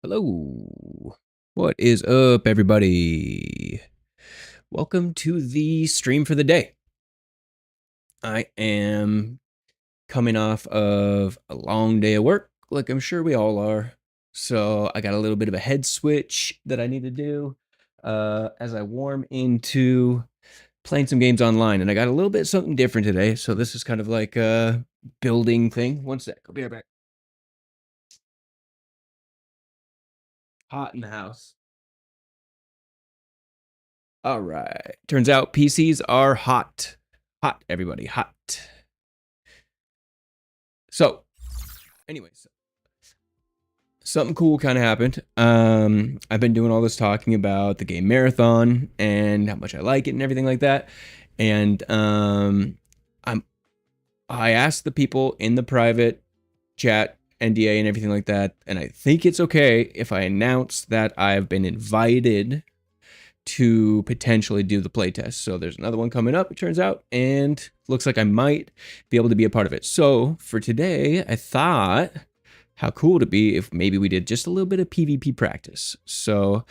Hello. What is up, everybody? Welcome to the stream for the day. I am coming off of a long day of work, like I'm sure we all are. So I got a little bit of a head switch that I need to do as I warm into playing some games online. And I got a little bit something different today. So this is kind of like a building thing. One sec. I'll be right back. Hot in the house. All right. Turns out PCs are hot. Hot, everybody, hot. So, anyways, something cool kind of happened. I've been doing all this talking about the game Marathon and how much I like it and everything like that. And I asked the people in the private chat, NDA and everything like that, and I think it's okay if I announce that I've been invited to potentially do the playtest. So there's another one coming up, it turns out, and looks like I might be able to be a part of it. So for today, I thought how cool would it be if maybe we did just a little bit of PvP practice. So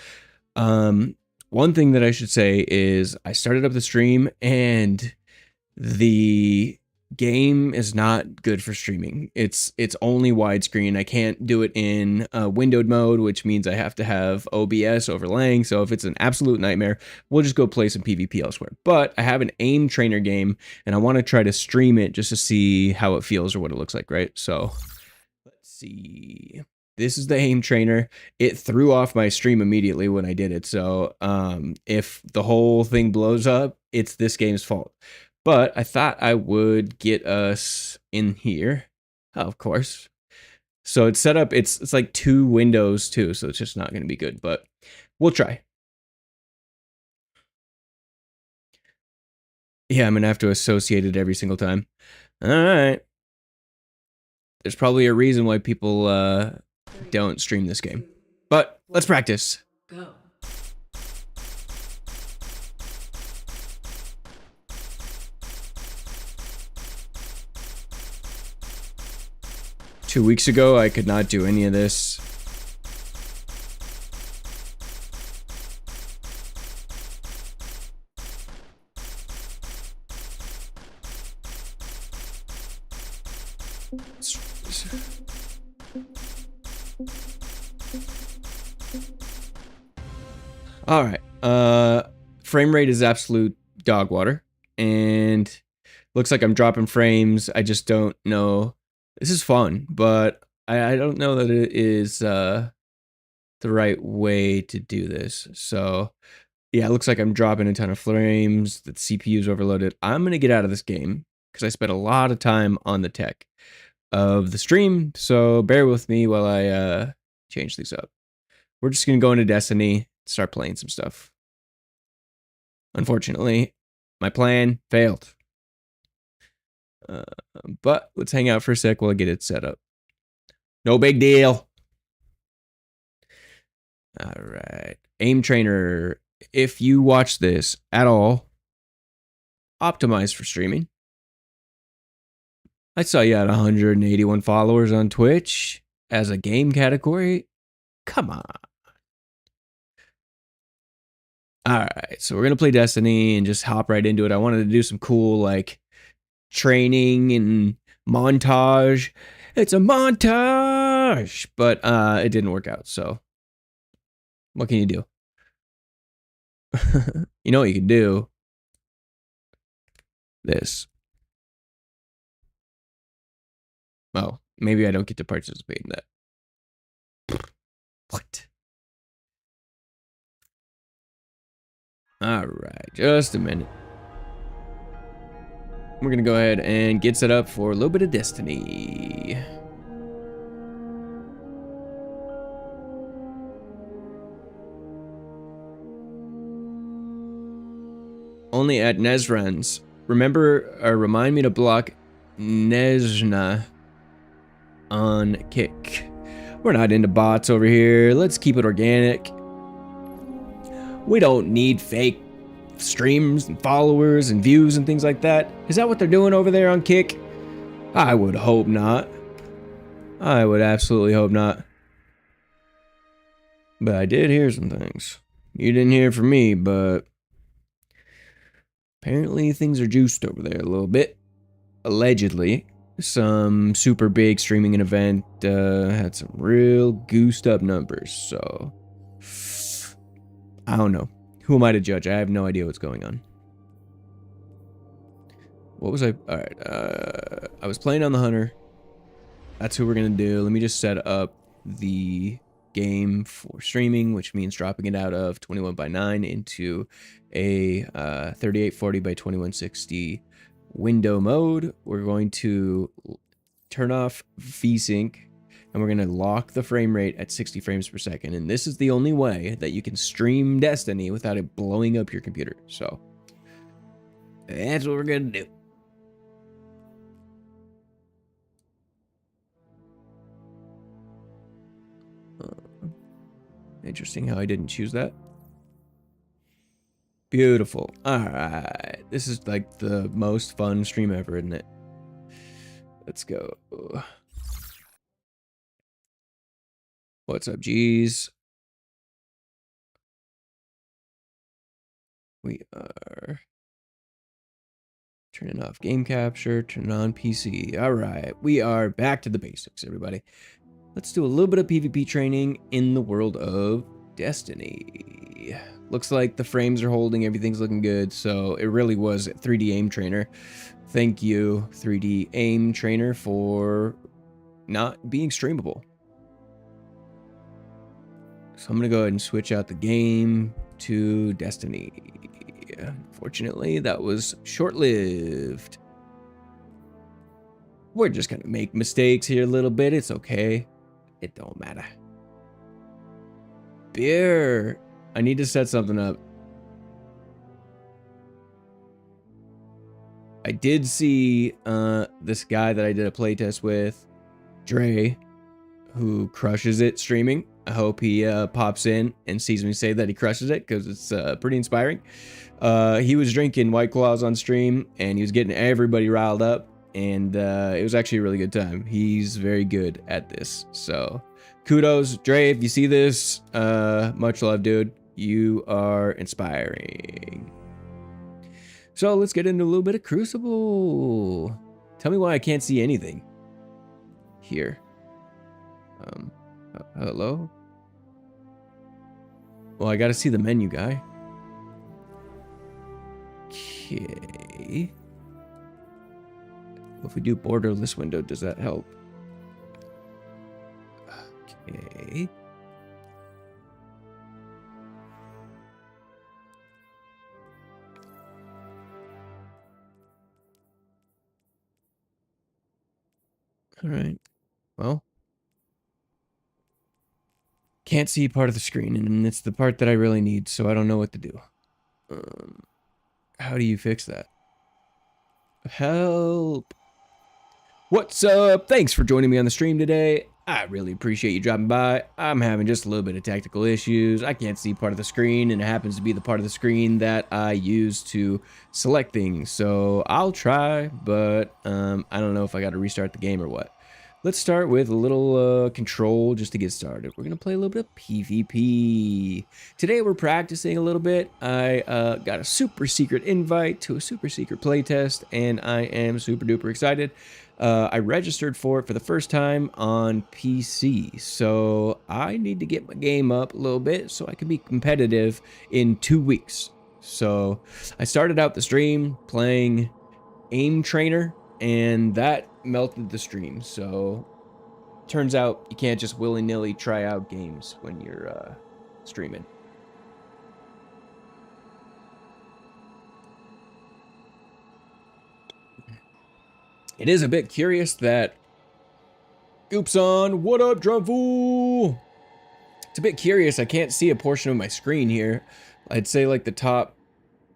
one thing that I should say is I started up the stream and the game is not good for streaming. It's only widescreen. I can't do it in windowed mode, which means I have to have OBS overlaying. So if it's an absolute nightmare, we'll just go play some PvP elsewhere. But I have an aim trainer game and I want to try to stream it just to see how it feels or what it looks like, right? So let's see. This is the aim trainer. It threw off my stream immediately when I did it. So if the whole thing blows up, it's this game's fault. But I thought I would get us in here. Oh, of course. So it's set up, it's like 2 windows too, so it's just not going to be good, but we'll try. Yeah, I'm going to have to associate it every single time. All right. There's probably a reason why people don't stream this game. But let's practice. Go. 2 weeks ago, I could not do any of this. All right. Frame rate is absolute dog water, and looks like I'm dropping frames. I just don't know. This is fun, but I don't know that it is the right way to do this. So yeah, it looks like I'm dropping a ton of frames. The CPU's overloaded. I'm gonna get out of this game because I spent a lot of time on the tech of the stream. So bear with me while I change these up. We're just gonna go into Destiny, start playing some stuff. Unfortunately, my plan failed. But let's hang out for a sec while I get it set up. No big deal. All right. Aim trainer. If you watch this at all, optimized for streaming. I saw you had 181 followers on Twitch as a game category. Come on. All right. So we're going to play Destiny and just hop right into it. I wanted to do some cool, like, training and montage. It's a montage, but it didn't work out. So what can you do? You know what you can do? This. Oh, maybe I don't get to participate in that. What? All right, just a minute. We're gonna go ahead and get set up for a little bit of Destiny. Only at Nezran's. Remember, remind me to block Nezna on Kick. We're not into bots over here. Let's keep it organic. We don't need fake streams and followers and views and things like that. Is that what they're doing over there on Kick? I would hope not. I would absolutely hope not. But I did hear some things. You didn't hear from me, but apparently things are juiced over there a little bit. Allegedly, some super big streaming event had some real goosed up numbers. So I don't know. Who am I to judge? I have no idea what's going on. What was I? All right. I was playing on the Hunter. That's who we're going to do. Let me just set up the game for streaming, which means dropping it out of 21:9 into a 3840 by 2160 window mode. We're going to turn off VSync and we're going to lock the frame rate at 60 frames per second. And this is the only way that you can stream Destiny without it blowing up your computer. So that's what we're going to do. Interesting how I didn't choose that. Beautiful. All right. This is like the most fun stream ever, isn't it? Let's go. What's up, G's? We are turning off game capture, turning on PC. All right. We are back to the basics, everybody. Let's do a little bit of PvP training in the world of Destiny. Looks like the frames are holding, everything's looking good, so it really was 3D Aim Trainer. Thank you, 3D Aim Trainer, for not being streamable. So I'm gonna go ahead and switch out the game to Destiny. Unfortunately, that was short-lived. We're just gonna make mistakes here a little bit, it's okay. It don't matter. Beer. I need to set something up. I did see this guy that I did a playtest with, Dre, who crushes it streaming. I hope he pops in and sees me say that he crushes it, because it's pretty inspiring. He was drinking White Claws on stream, and he was getting everybody riled up, and it was actually a really good time. He's very good at this, so kudos, Dre, if you see this, much love, dude. You are inspiring. So let's get into a little bit of Crucible. Tell me why I can't see anything here. Hello? Well, I gotta see the menu guy. Okay. If we do borderless window, does that help? Okay. All right. Well, can't see part of the screen, and it's the part that I really need, so I don't know what to do. How do you fix that? Help. What's up? Thanks for joining me on the stream today. I really appreciate you dropping by. I'm having just a little bit of technical issues. I can't see part of the screen, and it happens to be the part of the screen that I use to select things. So I'll try, but I don't know if I got to restart the game or what. Let's start with a little control just to get started. We're going to play a little bit of PvP. Today we're practicing a little bit. I got a super secret invite to a super secret playtest, and I am super duper excited. I registered for it for the first time on PC, so I need to get my game up a little bit so I can be competitive in 2 weeks. So I started out the stream playing Aim Trainer, and that melted the stream. So turns out you can't just willy-nilly try out games when you're streaming. It is a bit curious that Oops on, what up, Drumfool? It's a bit curious, I can't see a portion of my screen here. I'd say like the top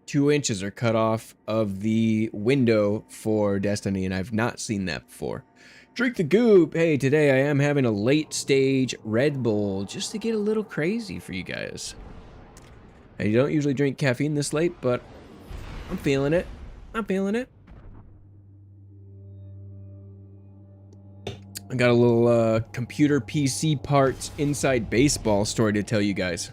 2 inches are cut off of the window for Destiny, and I've not seen that before. Drink the goop. Hey, today I am having a late stage Red Bull just to get a little crazy for you guys. I don't usually drink caffeine this late, but I'm feeling it. I'm feeling it. I got a little computer PC parts inside baseball story to tell you guys.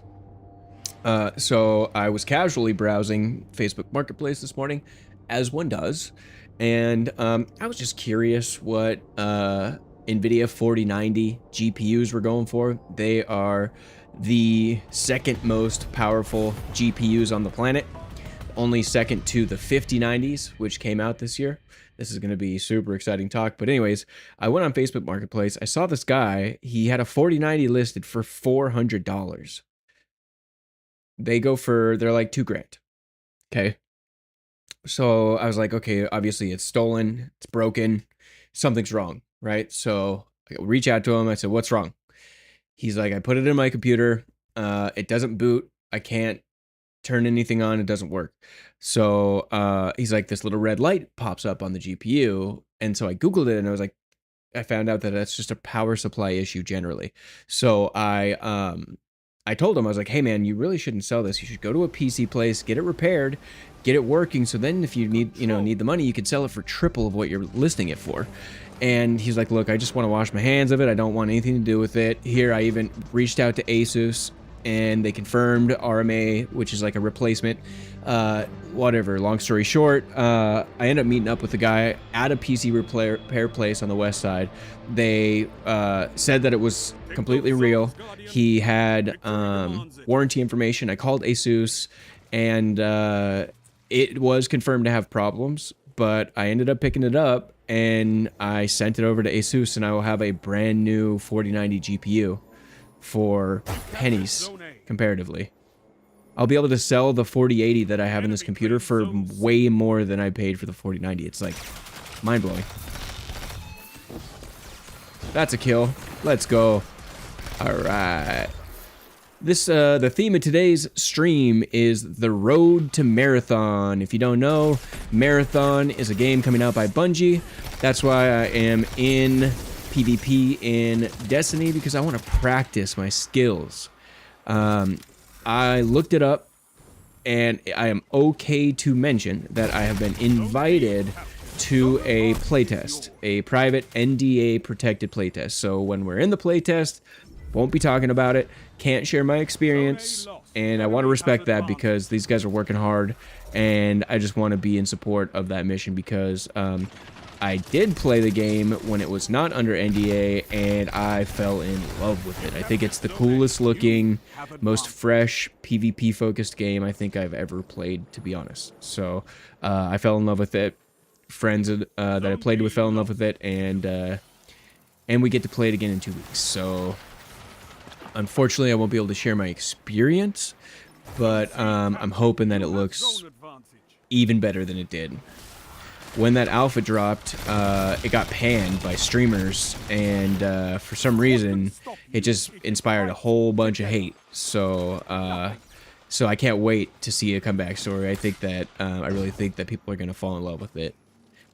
So I was casually browsing Facebook Marketplace this morning, as one does, and I was just curious what NVIDIA 4090 GPUs were going for. They are the second most powerful GPUs on the planet, only second to the 5090s, which came out this year. This is going to be super exciting talk. But anyways, I went on Facebook Marketplace. I saw this guy. He had a 4090 listed for $400. They're like $2,000. Okay. So I was like, okay, obviously it's stolen, it's broken, something's wrong, right? So I reach out to him. I said, what's wrong? He's like, I put it in my computer. It doesn't boot. I can't turn anything on. It doesn't work. So he's like, this little red light pops up on the GPU. And so I Googled it and I found out that that's just a power supply issue generally. So I told him, I was like, hey man, you really shouldn't sell this. You should go to a PC place, get it repaired, get it working. So then if you need the money, you could sell it for triple of what you're listing it for. And he's like, look, I just want to wash my hands of it. I don't want anything to do with it. Here, I even reached out to Asus and they confirmed RMA, which is like a replacement. Whatever, long story short, I ended up meeting up with the guy at a PC repair place on the west side. They said that it was completely real. He had warranty information. I called Asus and it was confirmed to have problems, but I ended up picking it up and I sent it over to Asus, and I will have a brand new 4090 GPU for pennies comparatively. I'll be able to sell the 4080 that I have in this computer for way more than I paid for the 4090. It's like mind-blowing. That's a kill. Let's go. All right. The theme of today's stream is the road to Marathon. If you don't know, Marathon is a game coming out by Bungie. That's why I am in PvP in Destiny, because I want to practice my skills. I looked it up, and I am okay to mention that I have been invited to a playtest, a private NDA protected playtest. So when we're in the playtest, won't be talking about it, can't share my experience, and I want to respect that because these guys are working hard, and I just want to be in support of that mission because I did play the game when it was not under NDA, and I fell in love with it. I think it's the coolest looking, most fresh PvP-focused game I think I've ever played, to be honest. So I fell in love with it. Friends that I played with fell in love with it, and we get to play it again in 2 weeks. So unfortunately, I won't be able to share my experience, but I'm hoping that it looks even better than it did. When that alpha dropped, it got panned by streamers, and for some reason, it just inspired a whole bunch of hate. So I can't wait to see a comeback story. I think that I really think that people are going to fall in love with it,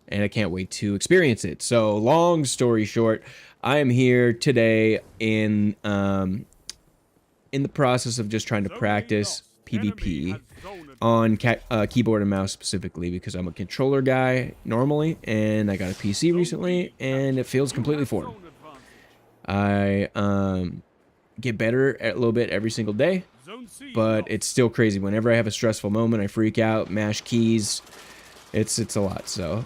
and I can't wait to experience it. So long story short, I am here today in the process of just trying to practice PvP on keyboard and mouse specifically, because I'm a controller guy normally, and I got a PC recently, and it feels completely foreign. I get better a little bit every single day, but it's still crazy. Whenever I have a stressful moment, I freak out, mash keys. It's a lot. So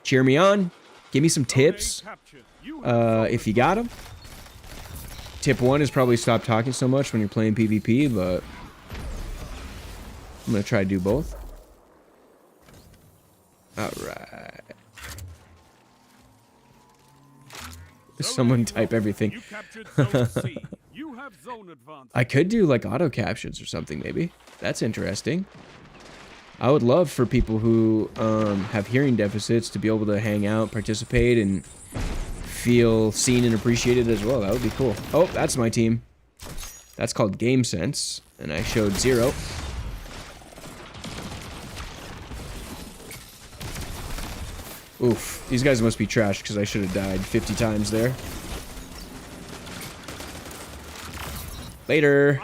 cheer me on, give me some tips if you got them. Tip 1 is probably stop talking so much when you're playing PvP, but I'm going to try to do both. Alright. Someone type everything. I could do like auto captions or something maybe. That's interesting. I would love for people who have hearing deficits to be able to hang out, participate, and feel seen and appreciated as well. That would be cool. Oh, that's my team. That's called Game Sense, and I showed 0. Oof, these guys must be trash because I should have died 50 times there. Later.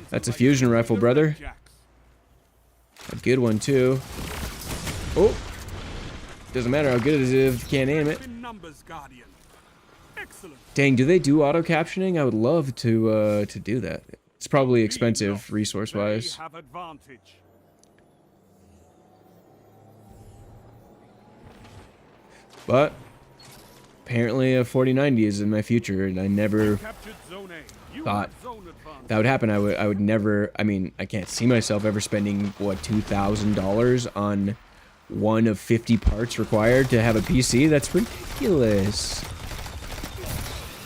That's a fusion rifle, brother. A good one, too. Oh. Doesn't matter how good it is if you can't aim it. Dang, do they do auto captioning? I would love to do that. It's probably expensive resource wise. But apparently a 4090 is in my future, and I never thought that would happen. I would never, I mean, I can't see myself ever spending, what, $2,000 on one of 50 parts required to have a PC? That's ridiculous.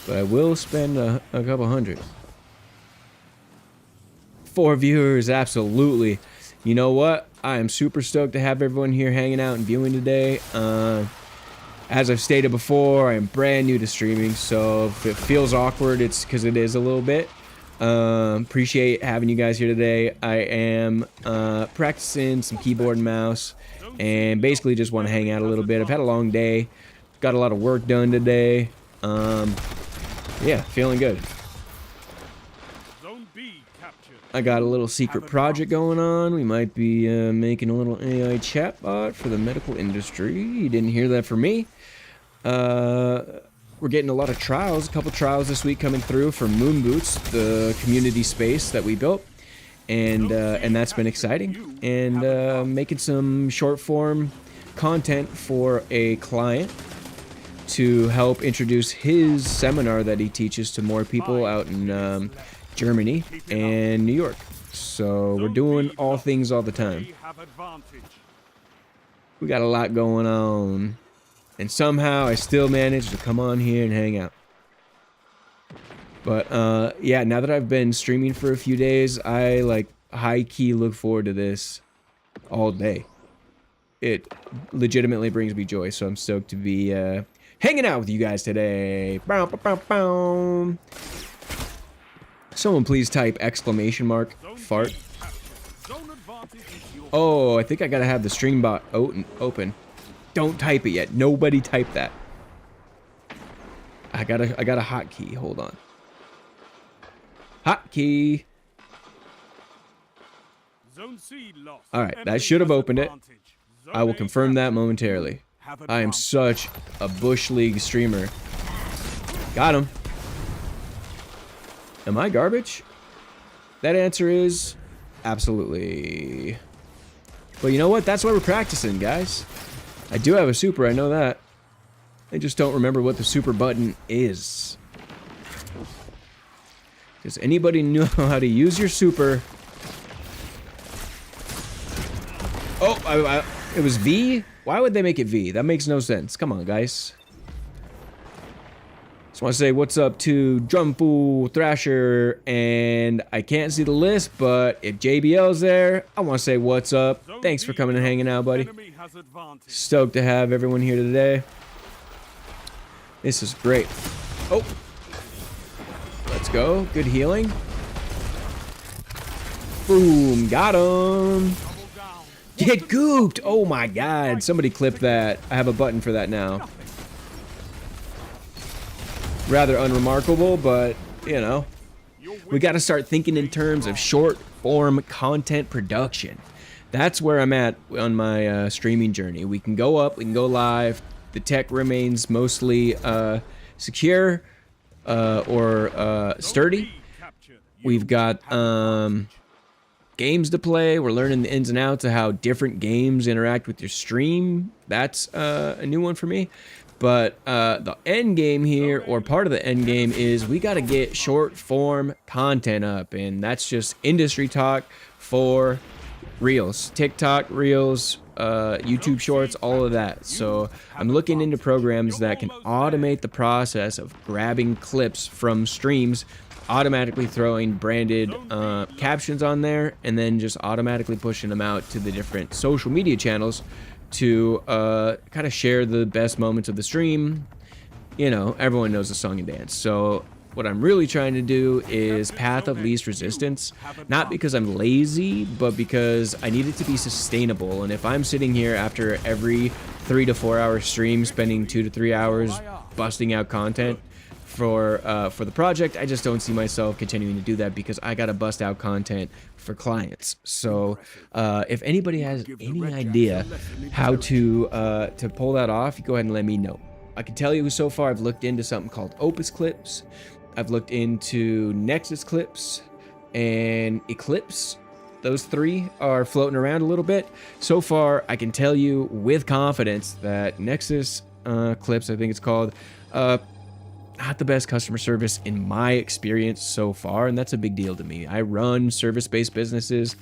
But I will spend a couple hundred. 4 viewers, absolutely. You know what? I am super stoked to have everyone here hanging out and viewing today. As I've stated before, I am brand new to streaming, so if it feels awkward, it's because it is a little bit. Appreciate having you guys here today. I am practicing some keyboard and mouse, and basically just want to hang out a little bit. I've had a long day, got a lot of work done today. Yeah, feeling good. I got a little secret project going on. We might be making a little AI chatbot for the medical industry. You didn't hear that from me. We're getting a lot of trials, a couple trials this week coming through for Moon Boots, the community space that we built, and that's been exciting. And making some short form content for a client to help introduce his seminar that he teaches to more people out in Germany and New York. So we're doing all things all the time. We got a lot going on. And somehow I still managed to come on here and hang out. But yeah, now that I've been streaming for a few days, I like high-key look forward to this all day. It legitimately brings me joy, so I'm stoked to be hanging out with you guys today. Bow, bow, bow, bow. Someone please type exclamation mark fart. Oh, I think I gotta have the stream bot open. Don't type it yet. Nobody type that. I got a hotkey. Hold on. Hotkey. All right, that should have opened it. I will confirm that momentarily. I am such a Bush League streamer. Got him. Am I garbage? That answer is absolutely. But you know what? That's why we're practicing, guys. I do have a super, I know that. I just don't remember what the super button is. Does anybody know how to use your super? Oh, it was V? Why would they make it V? That makes no sense. Come on, guys. Just want to say what's up to Drumpool, Thrasher, and I can't see the list, but if JBL's there, I want to say what's up. Thanks for coming and hanging out, buddy. Stoked to have everyone here today. This is great. Oh. Let's go. Good healing. Boom. Got him. Get gooped. Oh my god. Somebody clip that. I have a button for that now. Rather unremarkable, but, you know. We got to start thinking in terms of short form content production. That's where I'm at on my streaming journey. We can go up, we can go live. The tech remains mostly secure or sturdy. We've got games to play. We're learning the ins and outs of how different games interact with your stream. That's a new one for me. But the end game here, or part of the end game, is we got to get short form content up, and that's just industry talk for Reels, TikTok Reels, YouTube Shorts, all of that. So I'm looking into programs that can automate the process of grabbing clips from streams, automatically throwing branded captions on there, and then just automatically pushing them out to the different social media channels to kind of share the best moments of the stream. You know, everyone knows the song and dance. So what I'm really trying to do is path of least resistance, not because I'm lazy, but because I need it to be sustainable. And if I'm sitting here after every 3 to 4 hour stream, spending 2 to 3 hours busting out content for the project, I just don't see myself continuing to do that, because I gotta bust out content for clients. So if anybody has any idea how to pull that off, go ahead and let me know. I can tell you so far I've looked into something called Opus Clips. I've looked into Nexus Clips and Eclipse. Those three are floating around a little bit. So far, I can tell you with confidence that Nexus Clips, I think it's called, not the best customer service in my experience so far, and that's a big deal to me. I run service-based businesses.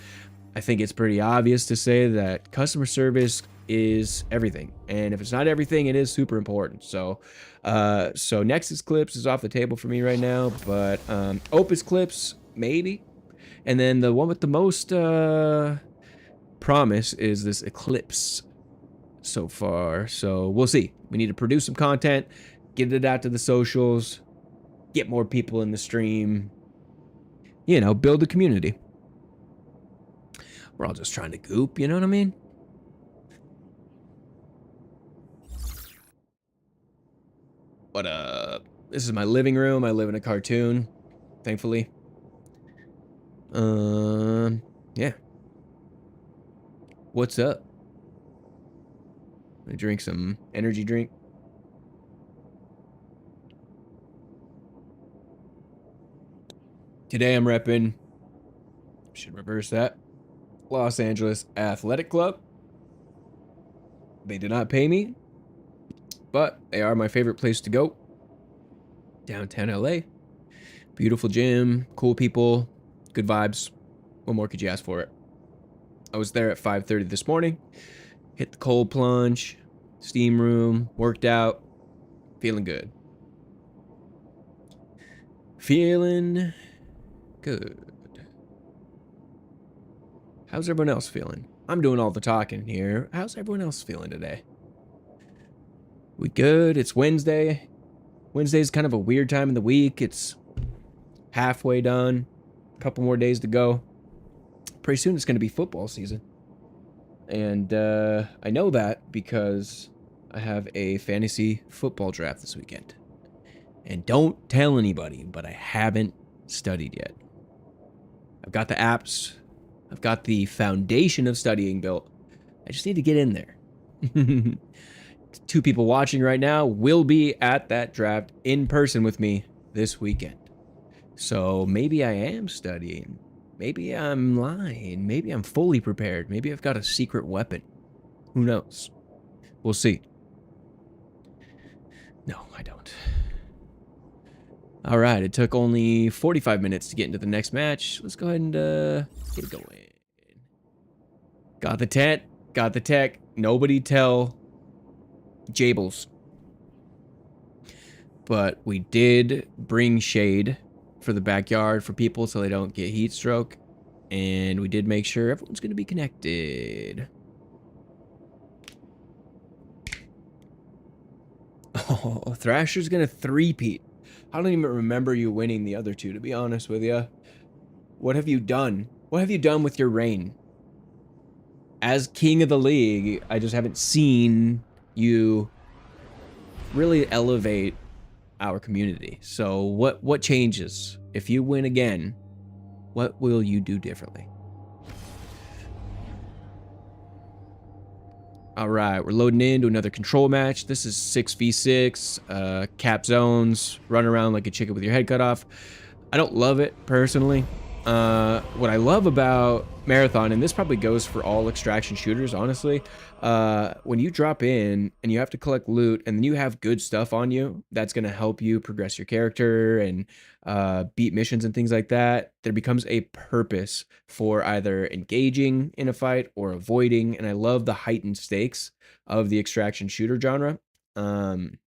I think it's pretty obvious to say that customer service is everything, and if it's not everything, it is super important. So Nexus Clips is off the table for me right now, but Opus Clips maybe, and then the one with the most promise is this Eclipse so far. So we'll see. We need to produce some content, get it out to the socials, get more people in the stream, you know, build a community. We're all just trying to goop, you know what I mean? But this is my living room. I live in a cartoon, thankfully. Yeah. What's up? I drink some energy drink. Today I'm repping, should reverse that, Los Angeles Athletic Club. They did not pay me, but they are my favorite place to go. Downtown LA. Beautiful gym, cool people, good vibes. What more could you ask for it? I was there at 5:30 this morning. Hit the cold plunge, steam room, worked out, feeling good. Feeling good. How's everyone else feeling? I'm doing all the talking here. How's everyone else feeling today? We good? It's Wednesday. Wednesday's kind of a weird time in the week. It's halfway done. A couple more days to go. Pretty soon it's going to be football season. And I know that because I have a fantasy football draft this weekend. And don't tell anybody, but I haven't studied yet. I've got the apps. I've got the foundation of studying built. I just need to get in there. 2 people watching right now will be at that draft in person with me this weekend. So maybe I am studying. Maybe I'm lying. Maybe I'm fully prepared. Maybe I've got a secret weapon. Who knows? We'll see. No, I don't. All right, it took only 45 minutes to get into the next match. Let's go ahead and get it going. Got the tent, got the tech. Nobody tell Jables. But we did bring shade for the backyard for people so they don't get heat stroke. And we did make sure everyone's going to be connected. Oh, Thrasher's going to 3-peat. I don't even remember you winning the other 2, to be honest with you. What have you done? What have you done with your reign? As king of the league, I just haven't seen you really elevate our community. So what changes? If you win again, what will you do differently? All right, we're loading into another control match. This is 6v6, cap zones, run around like a chicken with your head cut off. I don't love it personally. What I love about Marathon, and this probably goes for all extraction shooters, honestly, when you drop in and you have to collect loot and then you have good stuff on you, that's going to help you progress your character and beat missions and things like that. There becomes a purpose for either engaging in a fight or avoiding, and I love the heightened stakes of the extraction shooter genre. I'm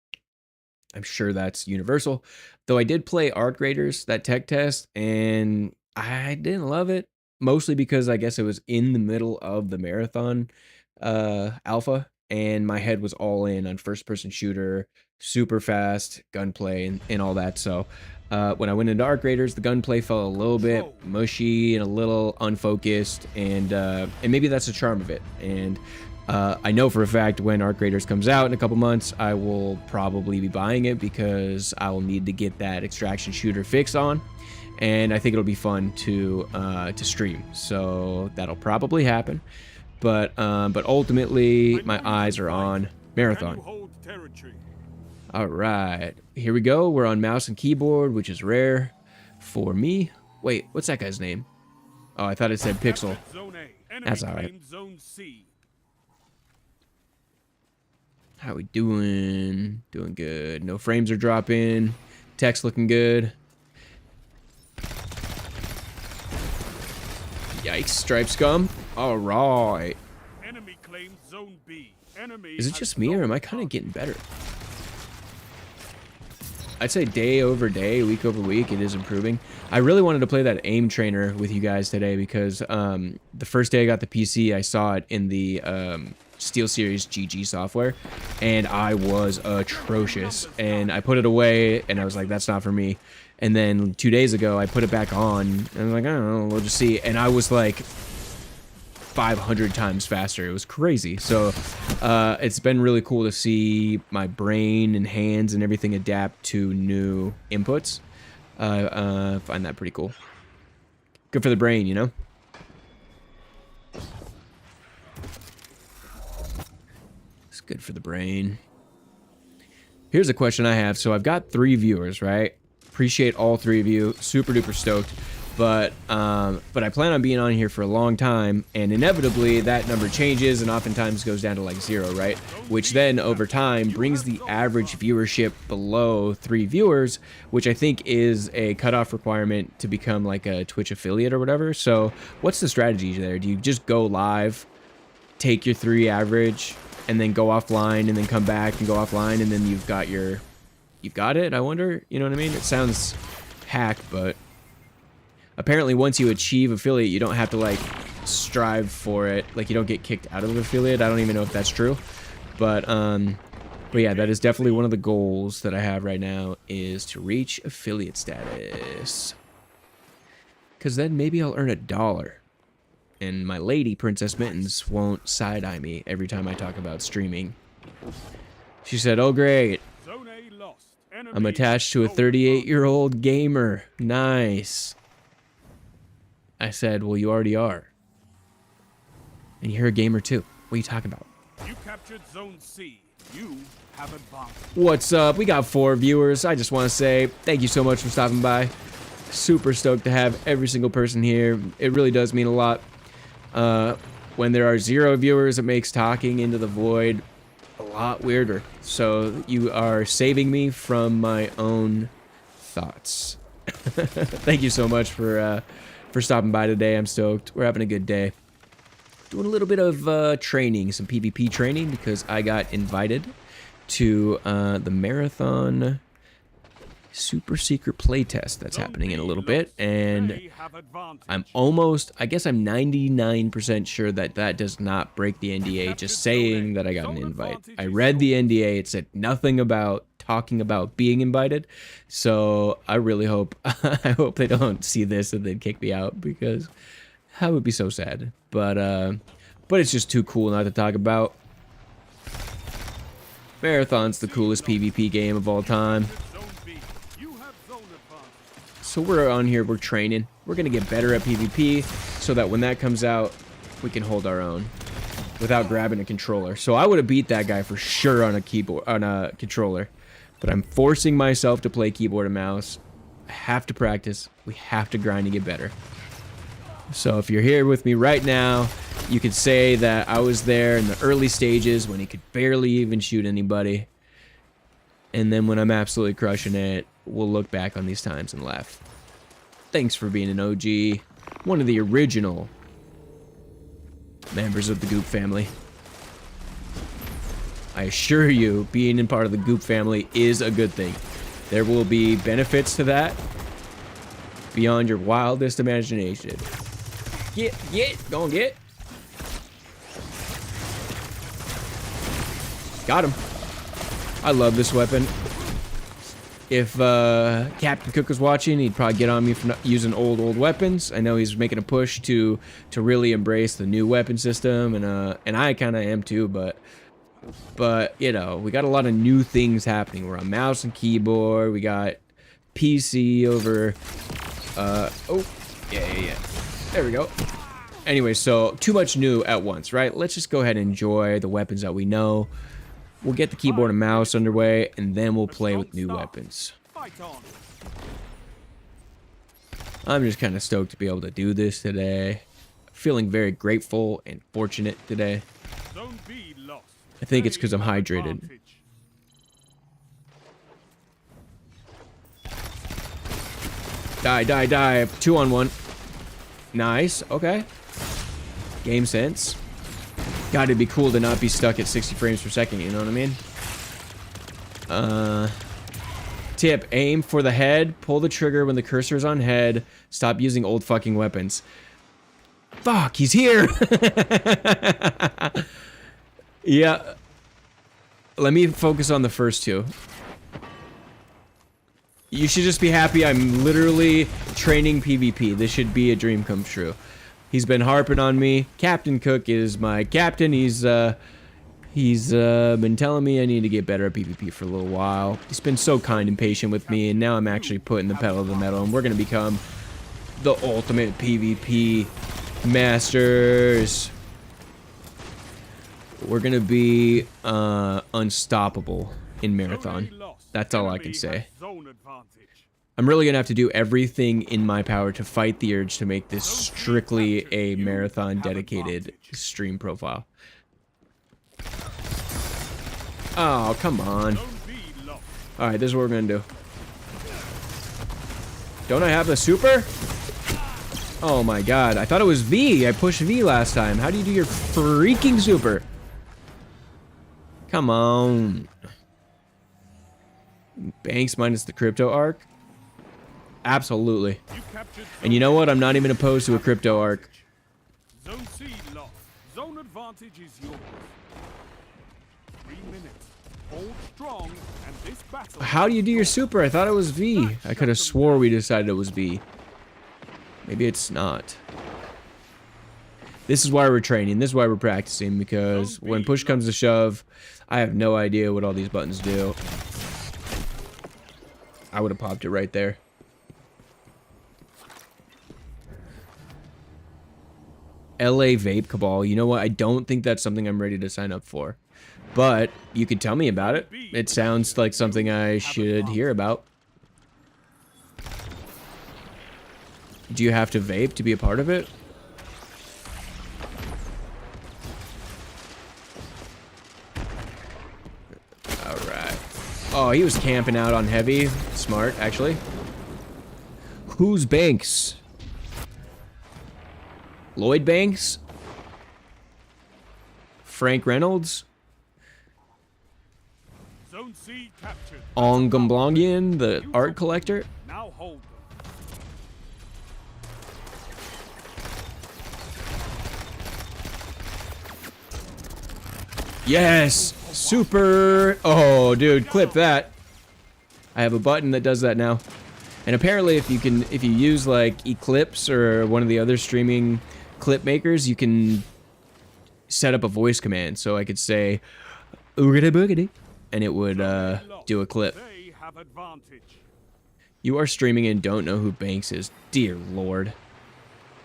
sure that's universal. Though I did play Arc Raiders, that tech test, and I didn't love it. Mostly because I guess it was in the middle of the Marathon alpha, and my head was all in on first-person shooter, super fast gunplay, and all that. So when I went into Arc Raiders, the gunplay felt a little bit mushy and a little unfocused, and maybe that's the charm of it. And I know for a fact when Arc Raiders comes out in a couple months, I will probably be buying it because I will need to get that extraction shooter fix on, and I think it'll be fun to stream. So that'll probably happen, but ultimately my eyes are on Marathon. All right, here we go. We're on mouse and keyboard, which is rare for me. Wait, what's that guy's name? Oh, I thought it said Pixel. That's all right. How we doing? Doing good. No frames are dropping. Text looking good. Yikes, Stripe Scum. All right. Enemy claims zone B. Enemy Is it just me, or am I kind of getting better? I'd say day over day, week over week, it is improving. I really wanted to play that aim trainer with you guys today because the first day I got the PC, I saw it in the SteelSeries GG software, and I was atrocious. And I put it away, and I was like, that's not for me. And then 2 days ago, I put it back on, and I was like, I don't know, we'll just see. And I was like 500 times faster. It was crazy. So it's been really cool to see my brain and hands and everything adapt to new inputs. Find that pretty cool. Good for the brain, you know? It's good for the brain. Here's a question I have. So I've got 3 viewers, right? Appreciate all 3 of you. Super duper stoked. But I plan on being on here for a long time, and inevitably that number changes and oftentimes goes down to like 0, right? Which then over time brings the average viewership below 3 viewers, which I think is a cutoff requirement to become like a Twitch affiliate or whatever. So what's the strategy there? Do you just go live, take your 3 average, and then go offline, and then come back and go offline, and then you've got it? I wonder, you know what I mean? It sounds hack, but apparently once you achieve affiliate, you don't have to like strive for it. Like you don't get kicked out of affiliate. I don't even know if that's true. But yeah, that is definitely one of the goals that I have right now, is to reach affiliate status. Cause then maybe I'll earn $1. And my lady, Princess Mittens, won't side-eye me every time I talk about streaming. She said, oh great, I'm attached to a 38-year-old gamer. Nice. I said, well, you already are. And you're a gamer too. What are you talking about? You captured zone C. You have advantage. What's up? We got 4 viewers. I just want to say thank you so much for stopping by. Super stoked to have every single person here. It really does mean a lot. When there are 0 viewers, it makes talking into the void a lot weirder. So you are saving me from my own thoughts. Thank you so much for stopping by today. I'm stoked. We're having a good day. Doing a little bit of training, some PvP training, because I got invited to the marathon super secret playtest that's happening in a little bit, and I'm almost, I guess I'm 99% sure that that does not break the NDA, just saying that I got an invite. I read the NDA, it said nothing about talking about being invited, so I really hope, I hope they don't see this and then kick me out, because that would be so sad. But it's just too cool not to talk about. Marathon's the coolest PvP game of all time. So we're on here, we're training. We're gonna get better at PvP so that when that comes out, we can hold our own without grabbing a controller. So I would have beat that guy for sure on a keyboard, on a controller, but I'm forcing myself to play keyboard and mouse. I have to practice. We have to grind to get better. So if you're here with me right now, you could say that I was there in the early stages when he could barely even shoot anybody. And then when I'm absolutely crushing it, we'll look back on these times and laugh. Thanks for being an OG, one of the original members of the Goop family. I assure you, being in part of the Goop family is a good thing. There will be benefits to that beyond your wildest imagination. Get, go and get. Got him. I love this weapon. If Captain Cook was watching, he'd probably get on me for not using old weapons. I know he's making a push to really embrace the new weapon system, and I kind of am too. But you know, we got a lot of new things happening. We're on mouse and keyboard. We got PC over. Oh, yeah. There we go. Anyway, so too much new at once, right? Let's just go ahead and enjoy the weapons that we know. We'll get the keyboard and mouse underway, and then we'll play with new weapons. Fight on. I'm just kind of stoked to be able to do this today. Feeling very grateful and fortunate today. Zone B lost. I think it's They because I'm have hydrated. advantage. Die, die, die. 2-on-1. Nice. Okay. Game sense. God, it'd be cool to not be stuck at 60 frames per second, you know what I mean? Tip, aim for the head, pull the trigger when the cursor is on head, stop using old fucking weapons. Fuck, he's here! Yeah. Let me focus on the first two. You should just be happy I'm literally training PvP. This should be a dream come true. He's been harping on me. Captain Cook is my captain. He's been telling me I need to get better at PvP for a little while. He's been so kind and patient with me, and now I'm actually putting the pedal to the metal, and we're gonna become the ultimate PvP masters. We're gonna be unstoppable in Marathon. That's all I can say. Zone advantage. I'm really gonna have to do everything in my power to fight the urge to make this strictly a Marathon dedicated stream profile. Oh, come on. Zone B lost. Alright, this is what we're gonna do. Don't I have the super? Oh my god, I thought it was V. I pushed V last time. How do you do your freaking super? Come on. Banks minus the crypto arc? Absolutely. You captured And you know what? I'm not even opposed to a crypto arc. Zone C lost. Zone advantage is yours. 3 minutes. Hold strong, and this battle. How do you do your super? I thought it was V. I could have swore we decided it was V. Maybe it's not. This is why we're training. This is why we're practicing, because when push comes to shove, I have no idea what all these buttons do. I would have popped it right there. LA Vape Cabal. You know what? I don't think that's something I'm ready to sign up for. But you could tell me about it. It sounds like something I should hear about. Do you have to vape to be a part of it? Alright. Oh, he was camping out on heavy. Smart, actually. Who's Banks? Lloyd Banks? Frank Reynolds? Zone C captured. Ongamblongian, the art collector? Now hold them. Yes! Super! Oh, dude, clip that. I have a button that does that now. And apparently if you use like Eclipse or one of the other streaming clip makers, you can set up a voice command. So I could say, oogity boogity, and it would do a clip. They have advantage. You are streaming and don't know who Banks is. Dear Lord.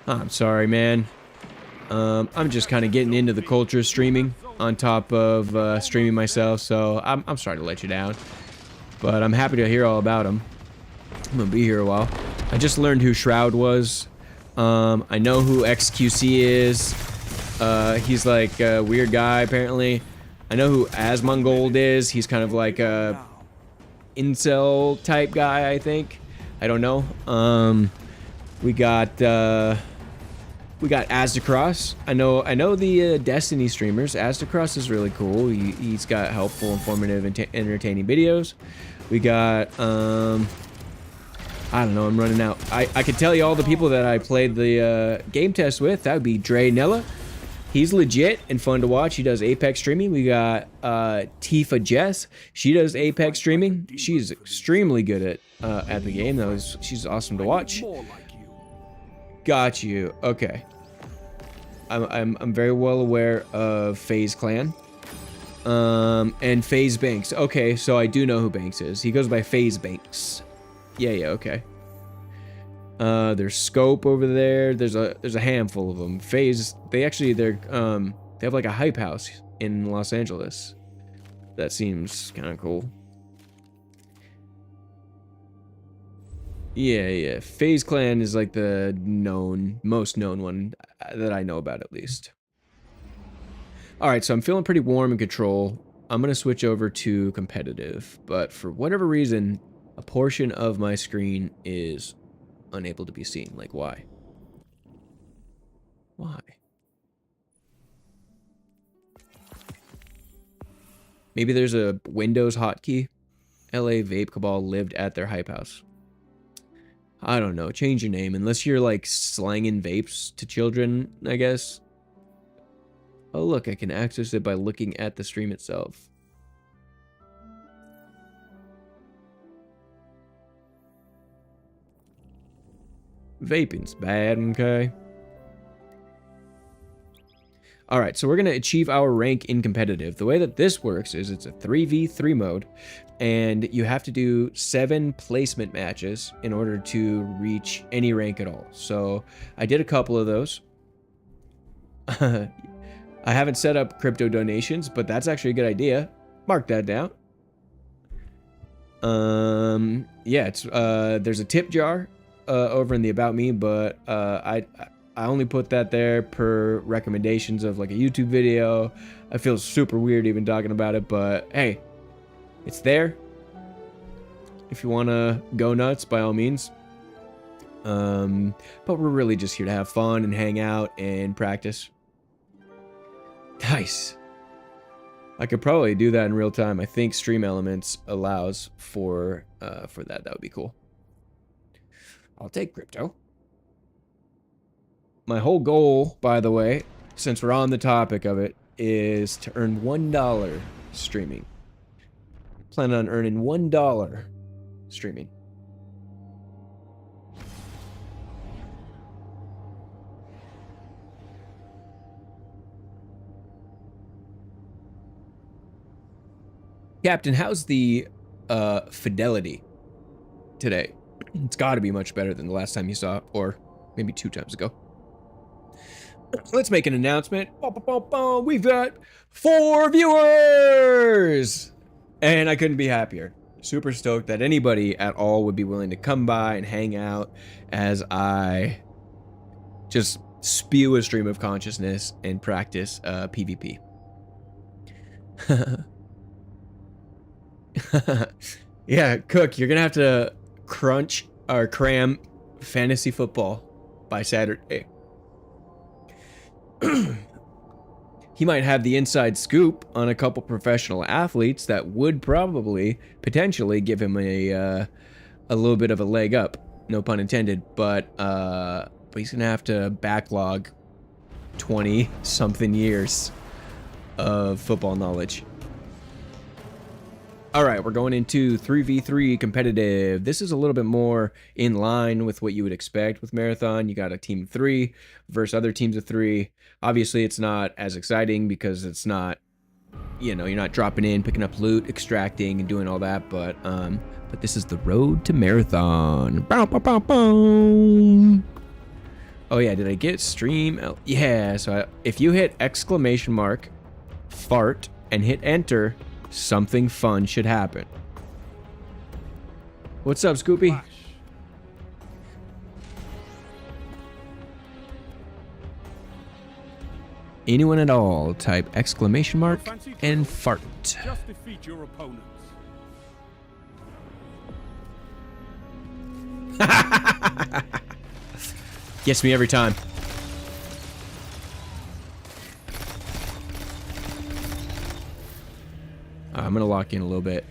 I'm sorry, man. I'm just kind of getting into the culture of streaming on top of streaming myself, so I'm sorry to let you down. But I'm happy to hear all about him. I'm gonna be here a while. I just learned who Shroud was. I know who XQC is. He's like a weird guy, apparently. I know who Asmongold is. He's kind of like a incel type guy, I think. I don't know. We got Azdacross. I know the Destiny streamers. Azdacross is really cool. He's got helpful, informative, and entertaining videos. We got I don't know. I'm running out. I could tell you all the people that I played the game test with. That would be Dre Nella. He's legit and fun to watch. He does Apex streaming. We got Tifa Jess. She does Apex streaming. She's extremely good at the game. She's awesome to watch. More like you. Got you. Okay. I'm very well aware of FaZe Clan. And FaZe Banks. Okay, so I do know who Banks is. He goes by FaZe Banks. Yeah, okay. There's Scope over there. There's a handful of them. FaZe, they have like a hype house in Los Angeles. That seems kind of cool. Yeah. FaZe Clan is like the most known one that I know about, at least. All right, so I'm feeling pretty warm in control. I'm going to switch over to competitive, but for whatever reason, a portion of my screen is unable to be seen. Like, why? Why? Maybe there's a Windows hotkey. LA Vape Cabal lived at their hype house. I don't know. Change your name. Unless you're like slanging vapes to children, I guess. Oh, look, I can access it by looking at the stream itself. Vaping's bad, okay? All right, so we're going to achieve our rank in competitive. The way that this works is it's a 3v3 mode, and you have to do 7 placement matches in order to reach any rank at all. So I did a couple of those. I haven't set up crypto donations, but that's actually a good idea. Mark that down. Yeah, it's there's a tip jar over in the About Me, but I only put that there per recommendations of like a YouTube video. I feel super weird even talking about it, but hey, it's there. If you want to go nuts, by all means. But we're really just here to have fun and hang out and practice. Nice. I could probably do that in real time. I think Stream Elements allows for that. That would be cool. I'll take crypto. My whole goal, by the way, since we're on the topic of it, is to earn $1 streaming. Plan on earning $1 streaming. Captain, how's the fidelity today? It's got to be much better than the last time you saw it, or maybe 2 times ago. Let's make an announcement. We've got 4 viewers! And I couldn't be happier. Super stoked that anybody at all would be willing to come by and hang out as I just spew a stream of consciousness and practice PvP. Yeah, Cook, you're gonna have to crunch or cram fantasy football by Saturday. He might have the inside scoop on a couple professional athletes that would probably potentially give him a little bit of a leg up, no pun intended, but he's gonna have to backlog 20 something years of football knowledge. All right, we're going into 3v3 competitive. This is a little bit more in line with what you would expect with Marathon. You got a team of 3 versus other teams of 3. Obviously, it's not as exciting because it's not, you know, you're not dropping in, picking up loot, extracting, and doing all that. But this is the road to Marathon. Bow, bow, bow, bow. Oh yeah, did I get stream? Yeah. So if you hit !, fart, and hit enter, something fun should happen. What's up, Scoopy? Flash. Anyone at all, type ! and fart. Just defeat your opponents. Gets me every time. I'm gonna lock in a little bit.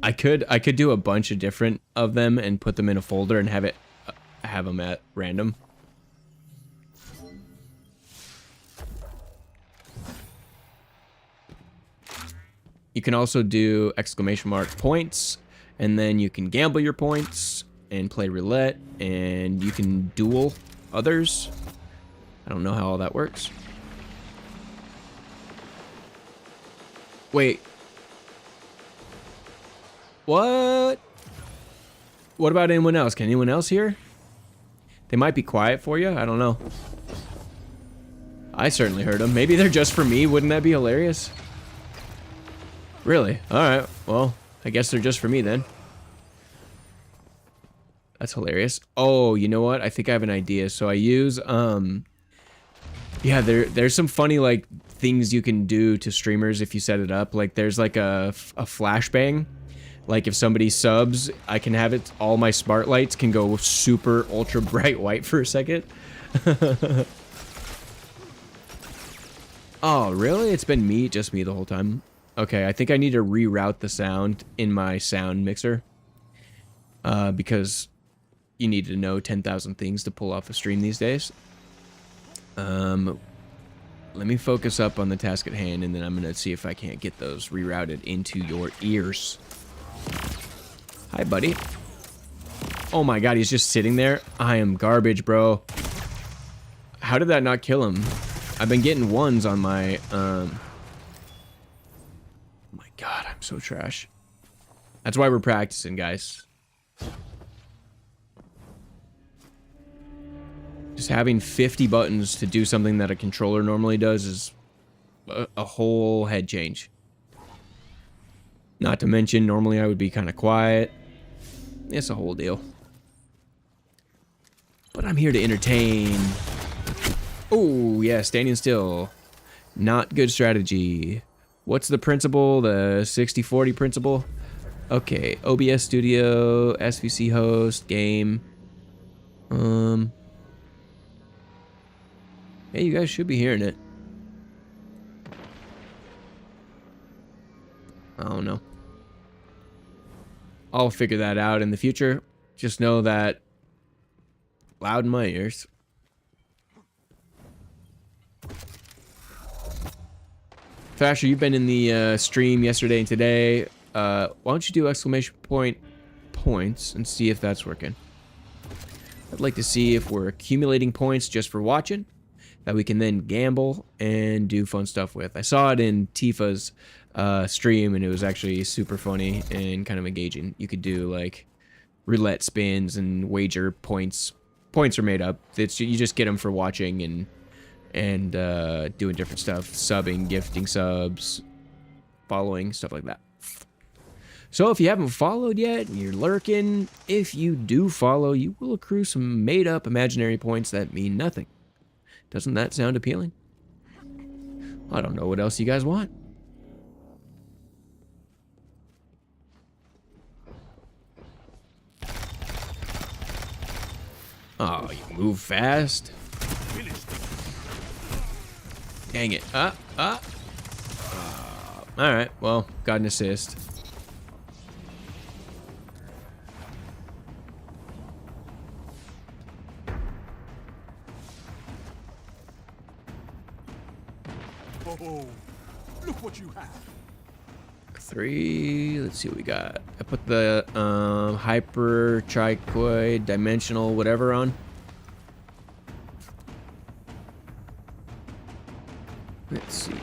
I could do a bunch of different of them and put them in a folder and have them at random. You can also do ! points, and then you can gamble your points and play roulette, and you can duel others. I don't know how all that works. Wait. What? What about anyone else? Can anyone else hear? They might be quiet for you. I don't know. I certainly heard them. Maybe they're just for me. Wouldn't that be hilarious? Really? Alright. Well, I guess they're just for me then. That's hilarious. Oh, you know what? I think I have an idea. So I use, yeah, there's some funny, like, things you can do to streamers if you set it up. Like, there's, like, a flashbang. Like, if somebody subs, I can have it, all my smart lights can go super ultra bright white for a second. Oh, really? It's been me, just me the whole time. Okay, I think I need to reroute the sound in my sound mixer. Because you need to know 10,000 things to pull off a stream these days. Let me focus up on the task at hand, and then I'm gonna see if I can't get those rerouted into your ears. Hi, buddy. Oh my god, he's just sitting there. I am garbage, bro. How did that not kill him? I've been getting ones on my, oh my god, I'm so trash. That's why we're practicing, guys. Just having 50 buttons to do something that a controller normally does is a whole head change. Not to mention, normally I would be kind of quiet. It's a whole deal. But I'm here to entertain. Oh, yeah, standing still. Not good strategy. What's the principle? The 60-40 principle? Okay, OBS Studio, SVC host, game. Hey, you guys should be hearing it. I don't know. I'll figure that out in the future. Just know that loud in my ears. Thrasher, you've been in the stream yesterday and today. Why don't you do exclamation point points and see if that's working? I'd like to see if we're accumulating points just for watching that we can then gamble and do fun stuff with. I saw it in Tifa's stream, and it was actually super funny and kind of engaging. You could do like roulette spins and wager points. Points are made up. It's, you just get them for watching and doing different stuff, subbing, gifting subs, following, stuff like that. So if you haven't followed yet and you're lurking, if you do follow, you will accrue some made up imaginary points that mean nothing. Doesn't that sound appealing? I don't know what else you guys want. Oh, you move fast. Dang it. Alright, well, got an assist. Oh, look what you have. 3, let's see what we got. I put the hyper trichoid dimensional whatever on. Let's see.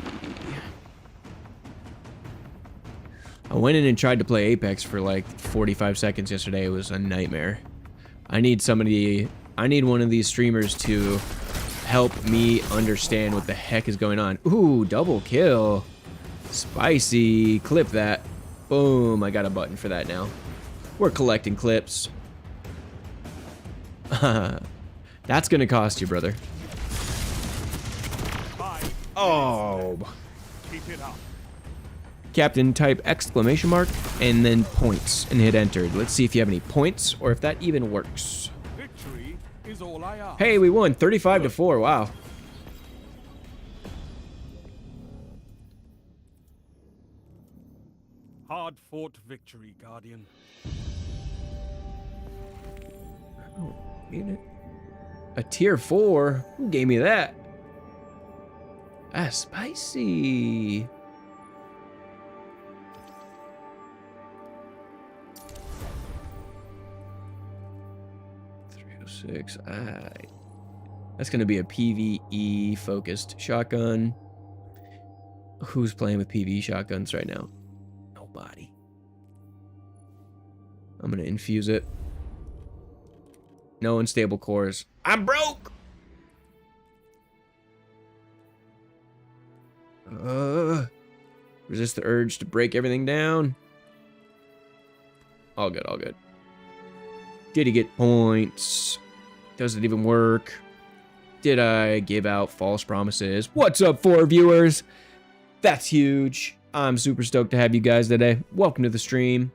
I went in and tried to play Apex for like 45 seconds yesterday. It was a nightmare. I need one of these streamers to help me understand what the heck is going on. Ooh, double kill. Spicy. Clip that. Boom, I got a button for that now. We're collecting clips. That's gonna cost you, brother. Oh. Keep it up. Captain, type exclamation mark and then points and hit enter. Let's see if you have any points or if that even works. Victory is all I ask. Hey, we won 35-4. Wow. Hard-fought victory, Guardian. Oh, unit. A tier 4? Who gave me that? Ah, spicy. .306. That's gonna be a PvE focused shotgun. Who's playing with PvE shotguns right now? Nobody. I'm gonna infuse it. No unstable cores. I'm broke. Resist the urge to break everything down. All good, all good. Did he get points? Does it even work? Did I give out false promises? What's up, 4 viewers? That's huge. I'm super stoked to have you guys today. Welcome to the stream.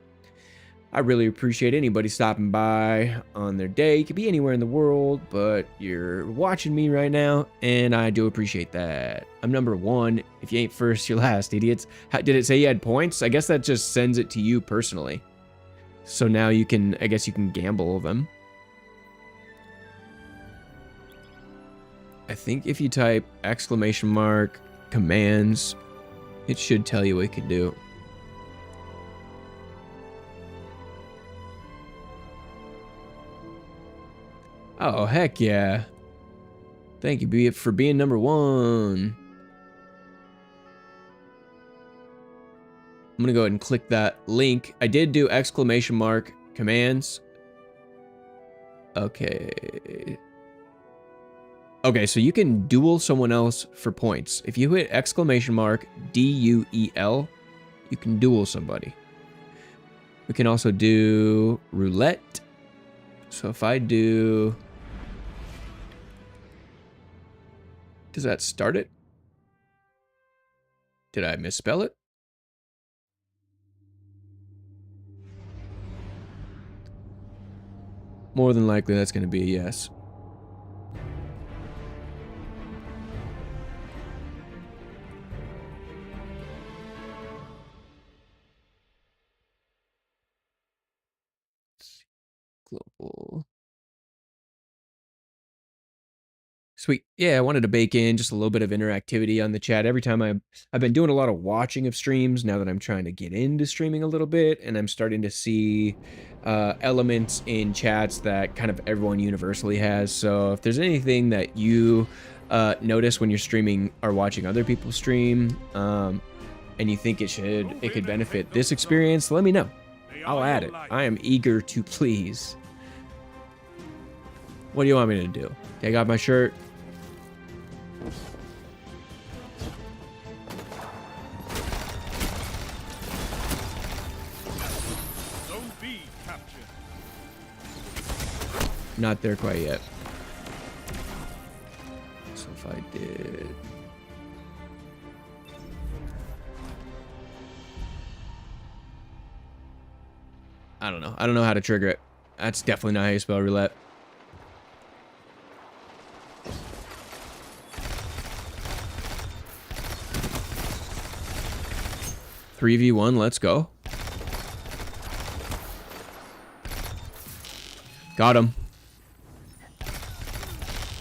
I really appreciate anybody stopping by on their day. It could be anywhere in the world, but you're watching me right now, and I do appreciate that. I'm number 1. If you ain't first, you're last, idiots. Did it say you had points? I guess that just sends it to you personally. So now you can, I guess you can gamble them. I think if you type !commands, it should tell you what you can do. Oh, heck yeah. Thank you for being number 1. I'm going to go ahead and click that link. I did do !commands. Okay. Okay, so you can duel someone else for points. If you hit !DUEL, you can duel somebody. We can also do roulette. So if I do... Does that start it? Did I misspell it? More than likely, that's going to be a yes. Global. Sweet. Yeah, I wanted to bake in just a little bit of interactivity on the chat. Every time I've been doing a lot of watching of streams now that I'm trying to get into streaming a little bit, and I'm starting to see elements in chats that kind of everyone universally has. So if there's anything that you notice when you're streaming or watching other people stream, and you think it could benefit this experience, let me know. I'll add it. I am eager to please. What do you want me to do? Take off my shirt? Zone B captured. Not there quite yet. So if I did... I don't know. I don't know how to trigger it. That's definitely not how you spell roulette. "3v1, let's go." Got him.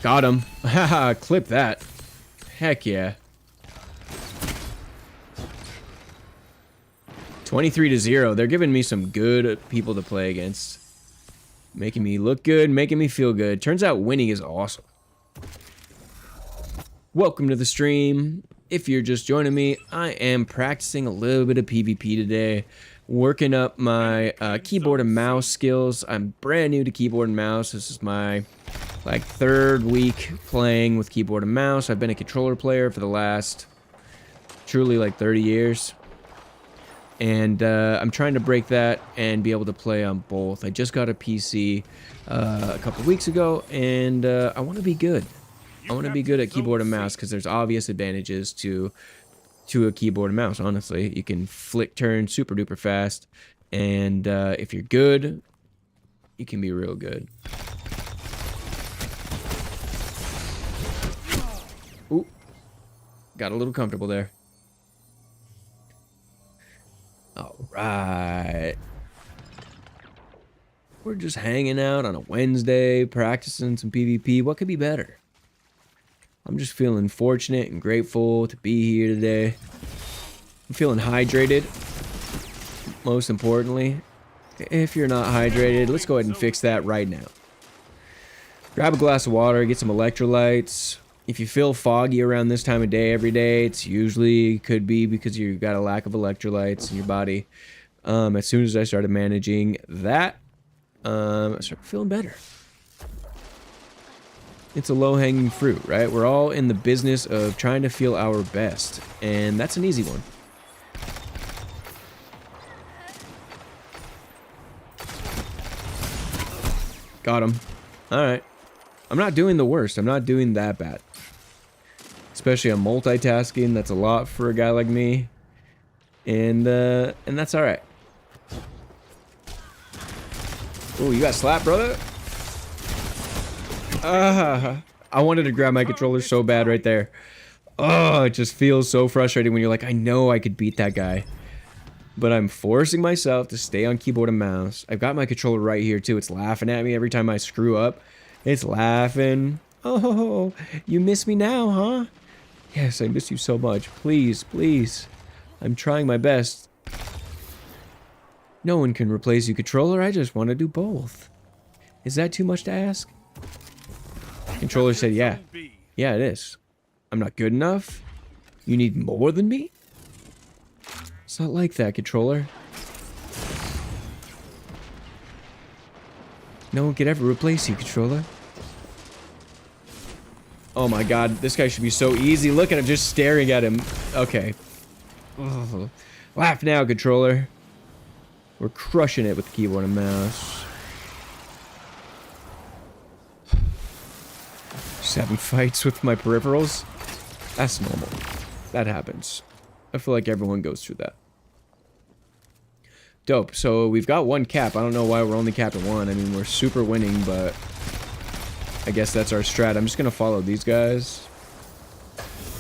Got him. Haha, clip that. Heck yeah. 23-0. They're giving me some good people to play against. Making me look good, making me feel good. Turns out winning is awesome. Welcome to the stream. If you're just joining me, I am practicing a little bit of PvP today. Working up my keyboard and mouse skills. I'm brand new to keyboard and mouse. This is my like 3rd week playing with keyboard and mouse. I've been a controller player for the last truly like 30 years. And I'm trying to break that and be able to play on both. I just got a PC a couple weeks ago, and I want to be good. I want to be good at keyboard and mouse because there's obvious advantages to a keyboard and mouse, honestly. You can flick turn super duper fast, and if you're good, you can be real good. Ooh, got a little comfortable there. All right. We're just hanging out on a Wednesday, practicing some PvP. What could be better? I'm just feeling fortunate and grateful to be here today. I'm feeling hydrated, most importantly. If you're not hydrated, let's go ahead and fix that right now. Grab a glass of water, get some electrolytes. If you feel foggy around this time of day every day, it's usually could be because you got a lack of electrolytes in your body. As soon as I started managing that, I started feeling better. It's a low-hanging fruit, right? We're all in the business of trying to feel our best, and that's an easy one. Got him. Alright. I'm not doing the worst. I'm not doing that bad. Especially on multitasking. That's a lot for a guy like me. And that's alright. Oh, you got slapped, brother? I wanted to grab my controller so bad right there. Oh, it just feels so frustrating when you're like, I know I could beat that guy. But I'm forcing myself to stay on keyboard and mouse. I've got my controller right here too. It's laughing at me every time I screw up. It's laughing. Oh, you miss me now, huh? Yes, I miss you so much. Please, please. I'm trying my best. No one can replace you, controller. I just want to do both. Is that too much to ask? Controller said, yeah. Yeah, it is. I'm not good enough? You need more than me? It's not like that, controller. No one could ever replace you, controller. Oh my god, this guy should be so easy. Look at him just staring at him. Okay. Ugh. Laugh now, controller. We're crushing it with the keyboard and mouse. Just having fights with my peripherals. That's normal. That happens. I feel like everyone goes through that. Dope. So we've got one cap. I don't know why we're only capped at one. I mean, we're super winning, but I guess that's our strat. I'm just gonna follow these guys.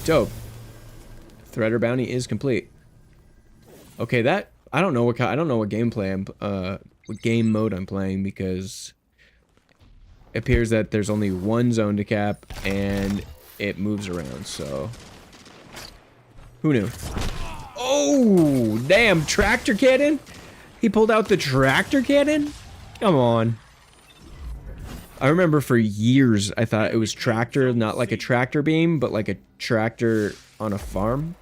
Dope. Threader bounty is complete. Okay, that I don't know what gameplay what game mode I'm playing, because it appears that there's only one zone to cap and it moves around. So who knew? Oh, damn, tractor cannon? He pulled out the tractor cannon? Come on. I remember for years I thought it was tractor, not like a tractor beam, but like a tractor on a farm.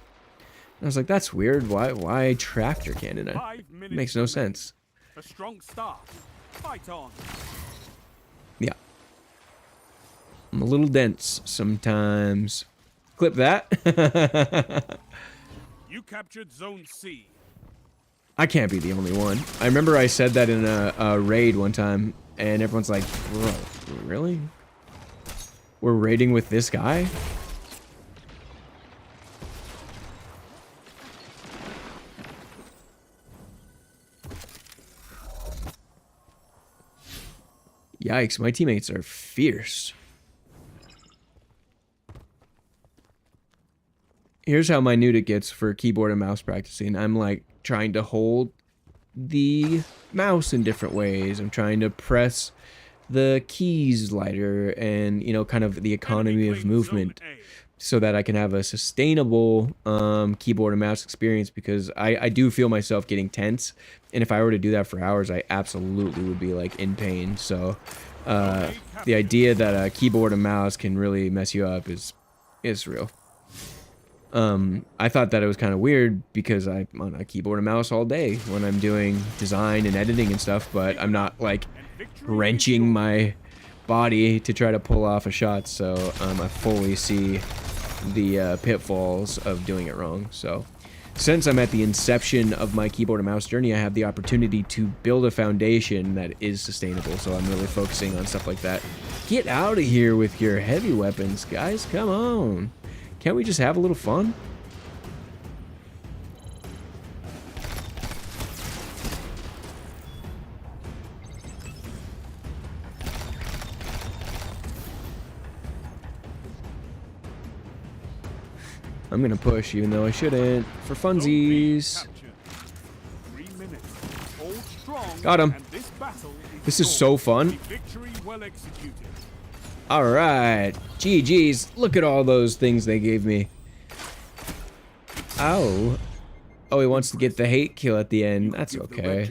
I was like, that's weird. Why tractor cannon? It makes no sense. A strong start. Fight on. Yeah. I'm a little dense sometimes. Clip that. You captured Zone C. I can't be the only one. I remember I said that in a raid one time, and everyone's like, bro, really? We're raiding with this guy? Yikes, my teammates are fierce. Here's how minute it gets for keyboard and mouse practicing. I'm like trying to hold the mouse in different ways. I'm trying to press the keys lighter and, you know, kind of the economy of movement so that I can have a sustainable keyboard and mouse experience, because I do feel myself getting tense. And if I were to do that for hours, I absolutely would be like in pain. So the idea that a keyboard and mouse can really mess you up is real. I thought that it was kind of weird because I'm on a keyboard and mouse all day when I'm doing design and editing and stuff, but I'm not like wrenching my body to try to pull off a shot. So I fully see the pitfalls of doing it wrong. So since I'm at the inception of my keyboard and mouse journey, I have the opportunity to build a foundation that is sustainable. So I'm really focusing on stuff like that. Get out of here with your heavy weapons, guys. Come on. Can't we just have a little fun? I'm gonna push even though I shouldn't. For funsies. 3 minutes. Hold strong. Got him. And This is so fun. Victory well executed. Alright. GG's. Look at all those things they gave me. Ow. Oh, he wants to get the hate kill at the end. That's okay.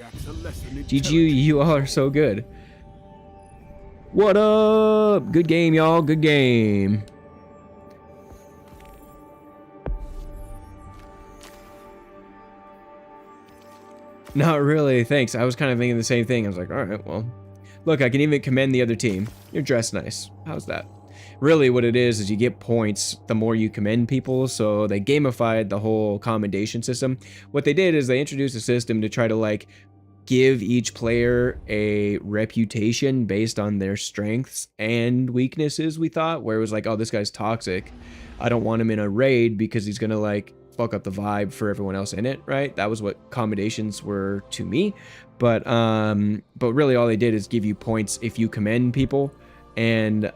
GG, you all are so good. What up? Good game, y'all. Good game. Not really, thanks. I was kind of thinking the same thing. I was like, alright, well. Look, I can even commend the other team. You're dressed nice. How's that? really what it is you get points the more you commend people. So they gamified the whole commendation system. What they did is they introduced a system to try to like give each player a reputation based on their strengths and weaknesses, we thought, where it was like, oh, this guy's toxic, I don't want him in a raid because he's gonna like fuck up the vibe for everyone else in it, right? That was what commendations were to me. But really all they did is give you points if you commend people, and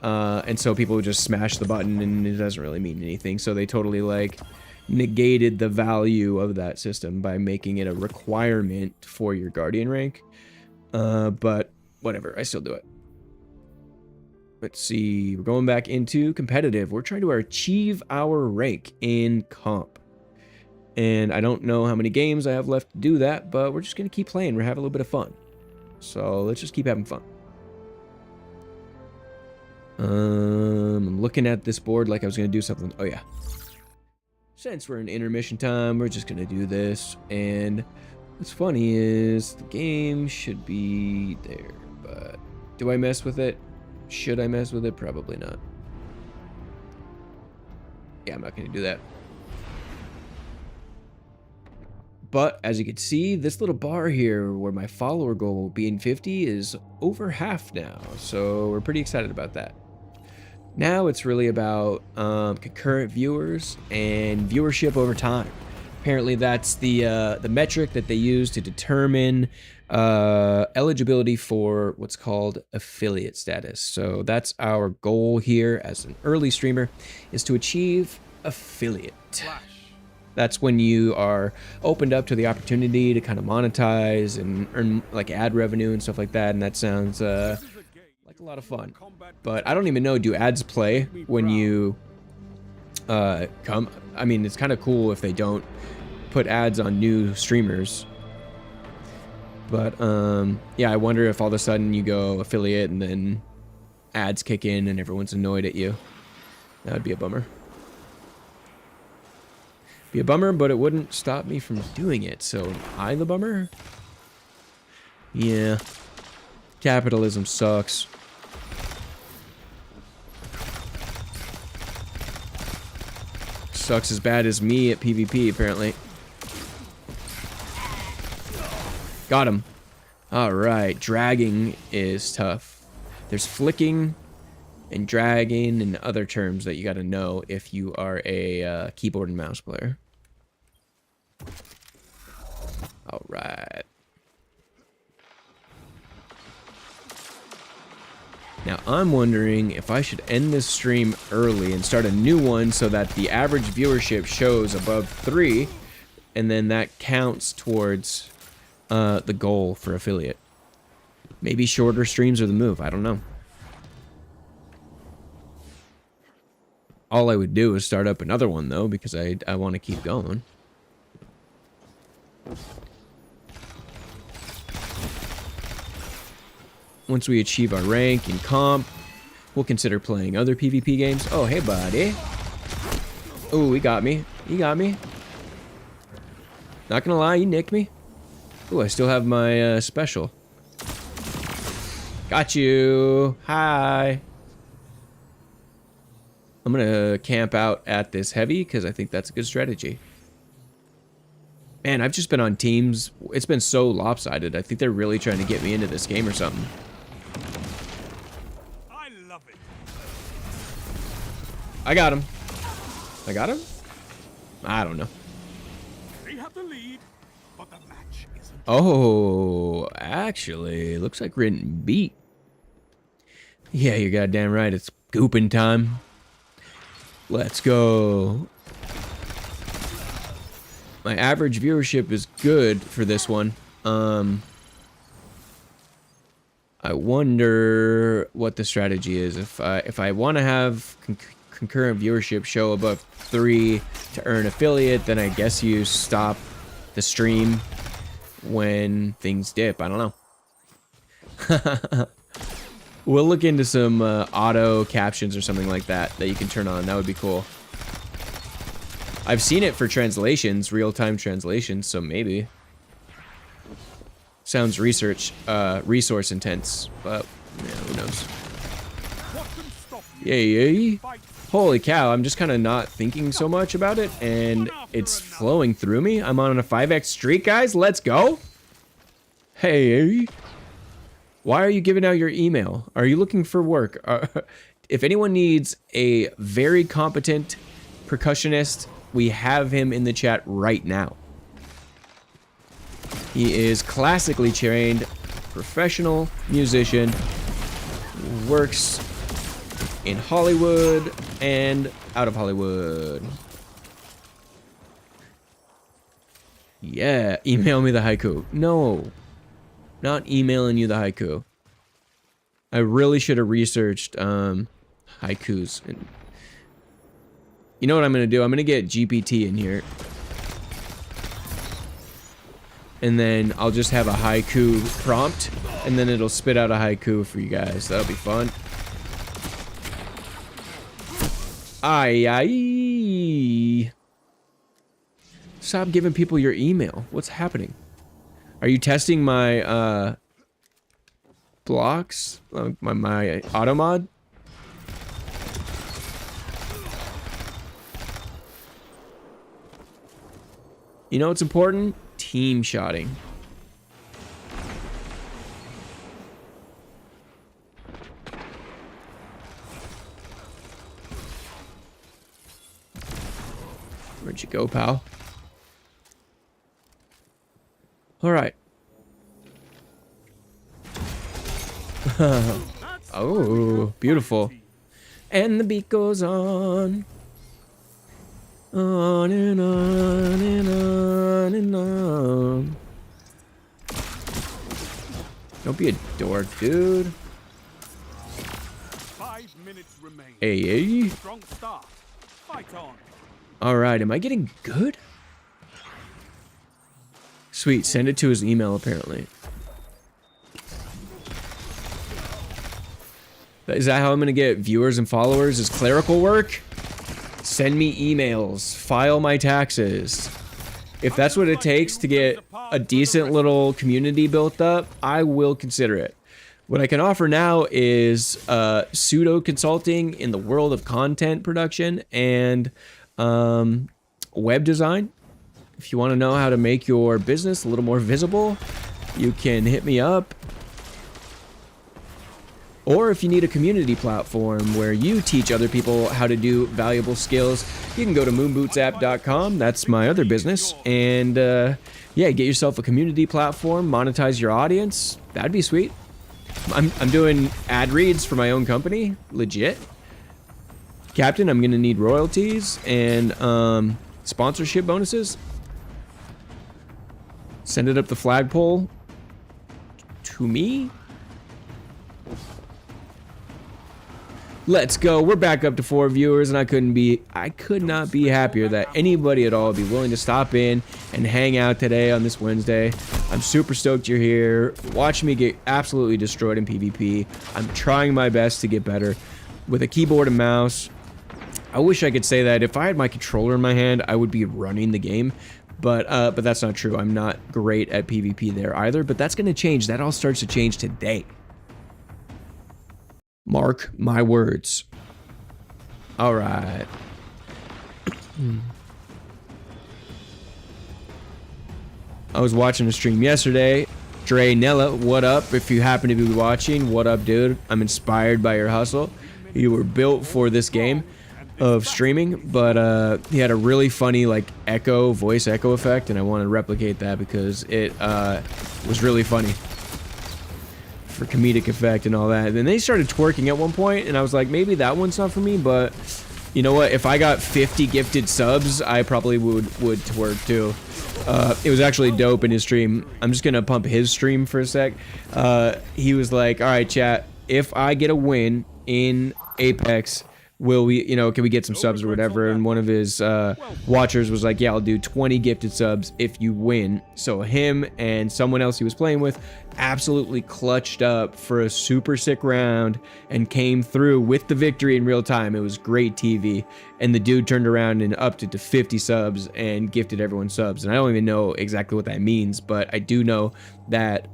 so people would just smash the button and it doesn't really mean anything. So they totally like negated the value of that system by making it a requirement for your guardian rank. But whatever, I still do it. Let's see, we're going back into competitive. We're trying to achieve our rank in comp. And I don't know how many games I have left to do that, but we're just going to keep playing. We're having a little bit of fun. So let's just keep having fun. I'm looking at this board like I was going to do something. Oh, yeah. Since we're in intermission time, we're just going to do this. And what's funny is the game should be there. But do I mess with it? Should I mess with it? Probably not. Yeah, I'm not going to do that. But as you can see, this little bar here where my follower goal being 50 is over half now. So we're pretty excited about that. Now it's really about concurrent viewers and viewership over time. Apparently that's the metric that they use to determine eligibility for what's called affiliate status. So that's our goal here as an early streamer, is to achieve affiliate. That's when you are opened up to the opportunity to kind of monetize and earn like ad revenue and stuff like that. And that sounds like a lot of fun. But I don't even know, do ads play when you come? I mean, it's kind of cool if they don't put ads on new streamers. But yeah, I wonder if all of a sudden you go affiliate and then ads kick in and everyone's annoyed at you. That would be a bummer. Be a bummer, but it wouldn't stop me from doing it. So am I the bummer? Yeah. Capitalism sucks. Sucks as bad as me at PvP, apparently. Got him. Alright, dragging is tough. There's flicking and dragging and other terms that you gotta know if you are a keyboard and mouse player. Alright. Now I'm wondering if I should end this stream early and start a new one so that the average viewership shows above 3, and then that counts towards the goal for affiliate. Maybe shorter streams are the move, I don't know. All I would do is start up another one though, because I want to keep going. Once we achieve our rank in comp, we'll consider playing other PvP games. Oh, hey, buddy. Oh, he got me. He got me. Not gonna lie, he nicked me. Oh, I still have my special. Got you. Hi. I'm gonna camp out at this heavy because I think that's a good strategy. Man, I've just been on teams. It's been so lopsided. I think they're really trying to get me into this game or something. I love it. I got him. I got him? I don't know. They have the lead, but the match isn't. Oh, actually, looks like we're getting beat. Yeah, you're goddamn right. It's gooping time. Let's go. My average viewership is good for this one. I wonder what the strategy is. If I want to have concurrent viewership show above 3 to earn affiliate, then I guess you stop the stream when things dip. I don't know. We'll look into some auto captions or something like that you can turn on. That would be cool. I've seen it for translations, real-time translations, so maybe. Sounds resource intense, but yeah, who knows. What can stop you? Yay. Fight. Holy cow, I'm just kind of not thinking so much about it, and it's flowing through me. I'm on a 5x streak, guys. Let's go. Hey. Why are you giving out your email? Are you looking for work? If anyone needs a very competent percussionist, we have him in the chat right now. He is classically trained, professional musician, works in Hollywood and out of Hollywood. Yeah, email me the haiku. No, not emailing you the haiku. I really should have researched haikus. And you know what I'm gonna do? I'm gonna get GPT in here, and then I'll just have a haiku prompt, and then it'll spit out a haiku for you guys. That'll be fun. Aye. Stop giving people your email. What's happening? Are you testing my blocks? My auto mod? You know what's important? Team shotting. Where'd you go, pal? All right. Oh, beautiful. And the beat goes on. On and on and on and on. Don't be a dork, dude. 5 minutes remain. Hey. Strong start. Fight on. Alright, am I getting good? Sweet, send it to his email apparently. Is that how I'm gonna get viewers and followers? Is clerical work? Send me emails, file my taxes. If that's what it takes to get a decent little community built up, I will consider it. What I can offer now is pseudo consulting in the world of content production and web design. If you want to know how to make your business a little more visible, you can hit me up. Or if you need a community platform where you teach other people how to do valuable skills, you can go to moonbootsapp.com. That's my other business. And yeah, get yourself a community platform, monetize your audience. That'd be sweet. I'm doing ad reads for my own company, legit. Captain, I'm gonna need royalties and sponsorship bonuses. Send it up the flagpole to me. Let's go. We're back up to 4 viewers, and I could not be happier that anybody at all would be willing to stop in and hang out today on this Wednesday. I'm super stoked you're here. Watch me get absolutely destroyed in PvP. I'm trying my best to get better with a keyboard and mouse. I wish I could say that if I had my controller in my hand, I would be running the game. But that's not true. I'm not great at PvP there either, but that's going to change. That all starts to change today. Mark my words. All right. I was watching a stream yesterday. Dre Nella, what up? If you happen to be watching, what up, dude? I'm inspired by your hustle. You were built for this game of streaming, but he had a really funny like voice echo effect, and I want to replicate that because it was really funny. For comedic effect and all that. And then they started twerking at one point, and I was like, maybe that one's not for me, but you know what? If I got 50 gifted subs, I probably would twerk too. It was actually dope in his stream. I'm just gonna pump his stream for a sec. He was like, all right, chat, if I get a win in Apex, will we, can we get some subs or whatever? And one of his watchers was like, yeah, I'll do 20 gifted subs if you win. So him and someone else he was playing with absolutely clutched up for a super sick round and came through with the victory in real time. It was great TV. And the dude turned around and upped it to 50 subs and gifted everyone subs. And I don't even know exactly what that means, but I do know that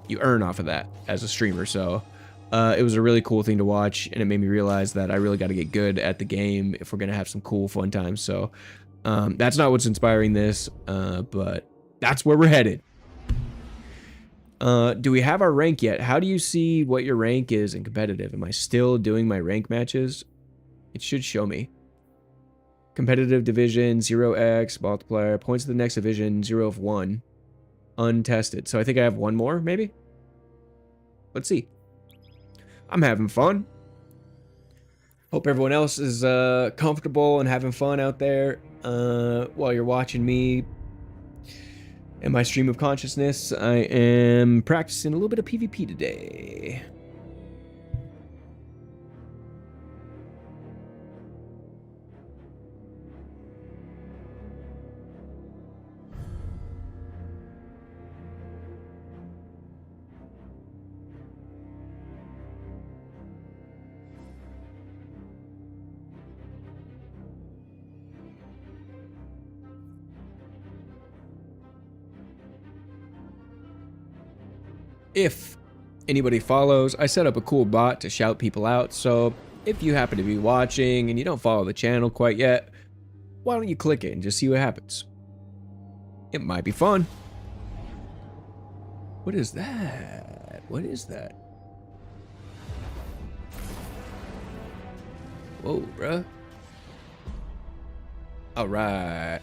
you earn off of that as a streamer. So It was a really cool thing to watch, and it made me realize that I really got to get good at the game if we're gonna have some cool, fun times. So that's not what's inspiring this, but that's where we're headed. Do we have our rank yet? How do you see what your rank is in competitive? Am I still doing my rank matches? It should show me. Competitive division, 0x, multiplier, points of the next division, 0 of 1. Untested. So I think I have one more, maybe? Let's see. I'm having fun. Hope everyone else is comfortable and having fun out there while you're watching me in my stream of consciousness. I am practicing a little bit of PvP today. If anybody follows, I set up a cool bot to shout people out, so if you happen to be watching and you don't follow the channel quite yet, why don't you click it and just see what happens? It might be fun. What is that? What is that? Whoa, bruh. Alright.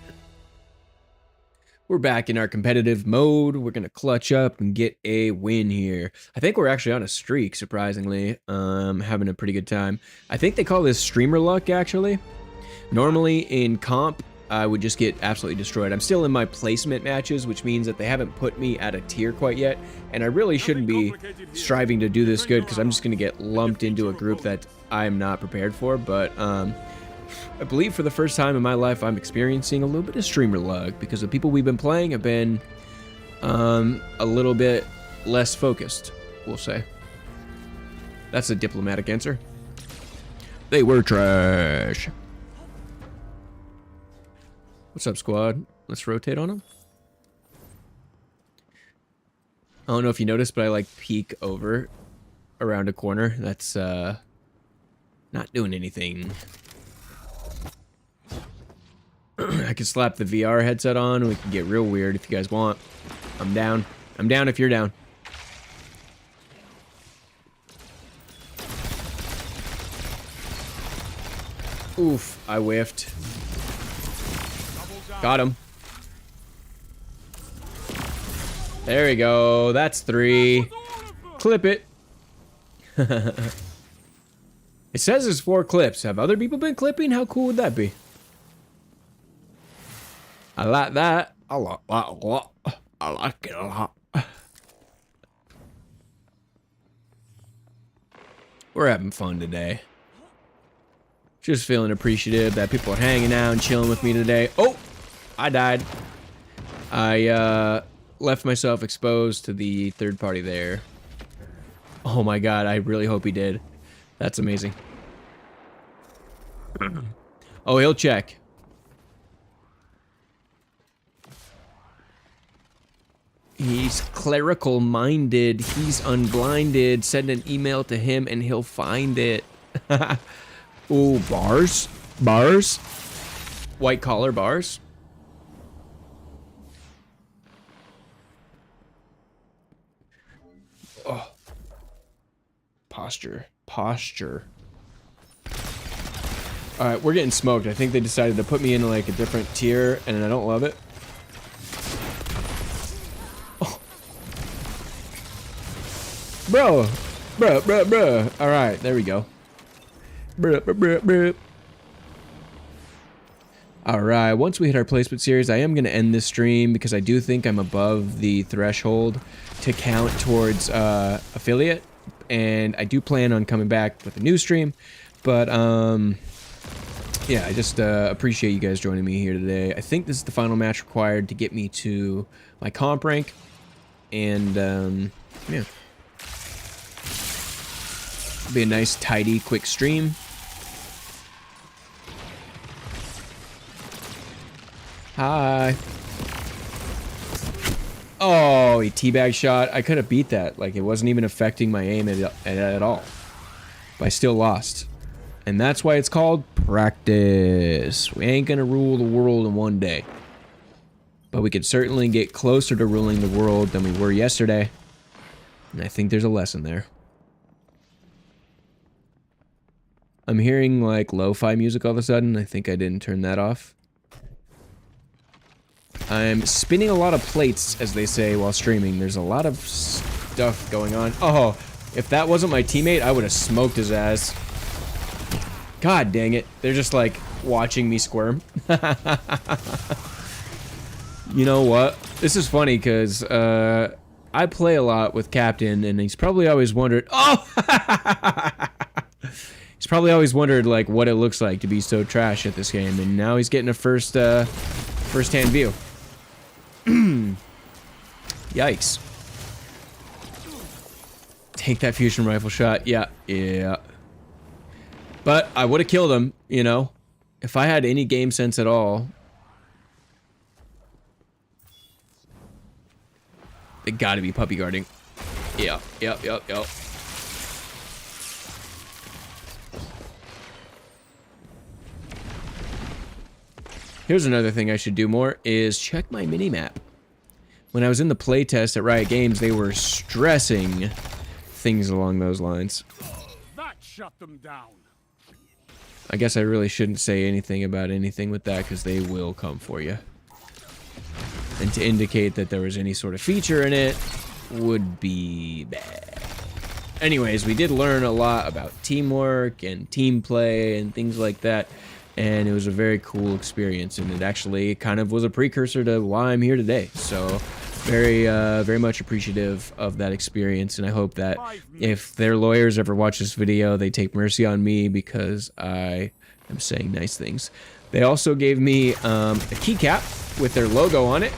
We're back in our competitive mode. We're going to clutch up and get a win here. I think we're actually on a streak, surprisingly. Having a pretty good time. I think they call this streamer luck, actually. Normally in comp, I would just get absolutely destroyed. I'm still in my placement matches, which means that they haven't put me at a tier quite yet. And I really shouldn't be striving to do this good because I'm just going to get lumped into a group that I'm not prepared for. But I believe for the first time in my life, I'm experiencing a little bit of streamer luck because the people we've been playing have been a little bit less focused, we'll say. That's a diplomatic answer. They were trash. What's up, squad? Let's rotate on them. I don't know if you noticed, but I like peek over around a corner. That's not doing anything. I can slap the VR headset on and we can get real weird if you guys want. I'm down. I'm down if you're down. Oof, I whiffed. Got him. There we go. That's 3. Clip it. It says there's 4 clips. Have other people been clipping? How cool would that be? I like that. I like that a lot. I like it a lot. We're having fun today. Just feeling appreciative that people are hanging out and chilling with me today. Oh, I died. I left myself exposed to the third party there. Oh my god, I really hope he did. That's amazing. Oh, he'll check. He's clerical minded. He's unblinded. Send an email to him and he'll find it. Ooh, bars? Bars? White collar bars? Oh. Posture. Posture. Alright, we're getting smoked. I think they decided to put me in like a different tier and I don't love it. Oh. Bro. Alright, there we go. Alright, once we hit our placement series, I am going to end this stream because I do think I'm above the threshold to count towards affiliate. And I do plan on coming back with a new stream. But, yeah, I just appreciate you guys joining me here today. I think this is the final match required to get me to my comp rank. And, yeah. It'll be a nice, tidy, quick stream. Hi. Oh, he teabag shot. I could have beat that. Like, it wasn't even affecting my aim at all. But I still lost. And that's why it's called practice. We ain't gonna rule the world in one day. But we could certainly get closer to ruling the world than we were yesterday. And I think there's a lesson there. I'm hearing, like, lo-fi music all of a sudden. I think I didn't turn that off. I'm spinning a lot of plates, as they say, while streaming. There's a lot of stuff going on. Oh, if that wasn't my teammate, I would have smoked his ass. God dang it. They're just, like, watching me squirm. You know what? This is funny, because, I play a lot with Captain, and he's probably always wondered... Oh! He's probably always wondered, like, what it looks like to be so trash at this game, and now he's getting a first-hand view. Yikes. Take that fusion rifle shot. Yeah. But I would have killed him, you know? If I had any game sense at all. They gotta be puppy guarding. Yep. Here's another thing I should do more, is check my mini-map. When I was in the playtest at Riot Games, they were stressing things along those lines. That shut them down. I guess I really shouldn't say anything about anything with that, because they will come for you. And to indicate that there was any sort of feature in it would be bad. Anyways, we did learn a lot about teamwork and team play and things like that. And it was a very cool experience, and it actually kind of was a precursor to why I'm here today. So very much appreciative of that experience, and I hope that if their lawyers ever watch this video, they take mercy on me because I am saying nice things. They also gave me a keycap with their logo on it,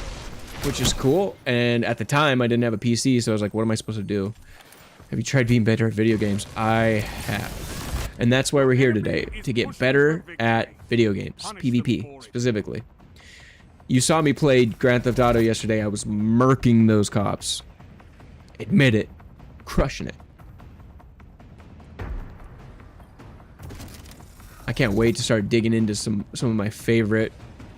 which is cool. And at the time, I didn't have a PC, so I was like, what am I supposed to do? Have you tried being better at video games? I have. And that's why we're here today, to get better at video games, PvP specifically. You saw me play Grand Theft Auto yesterday. I was murking those cops. Admit it. Crushing it. I can't wait to start digging into some of my favorite,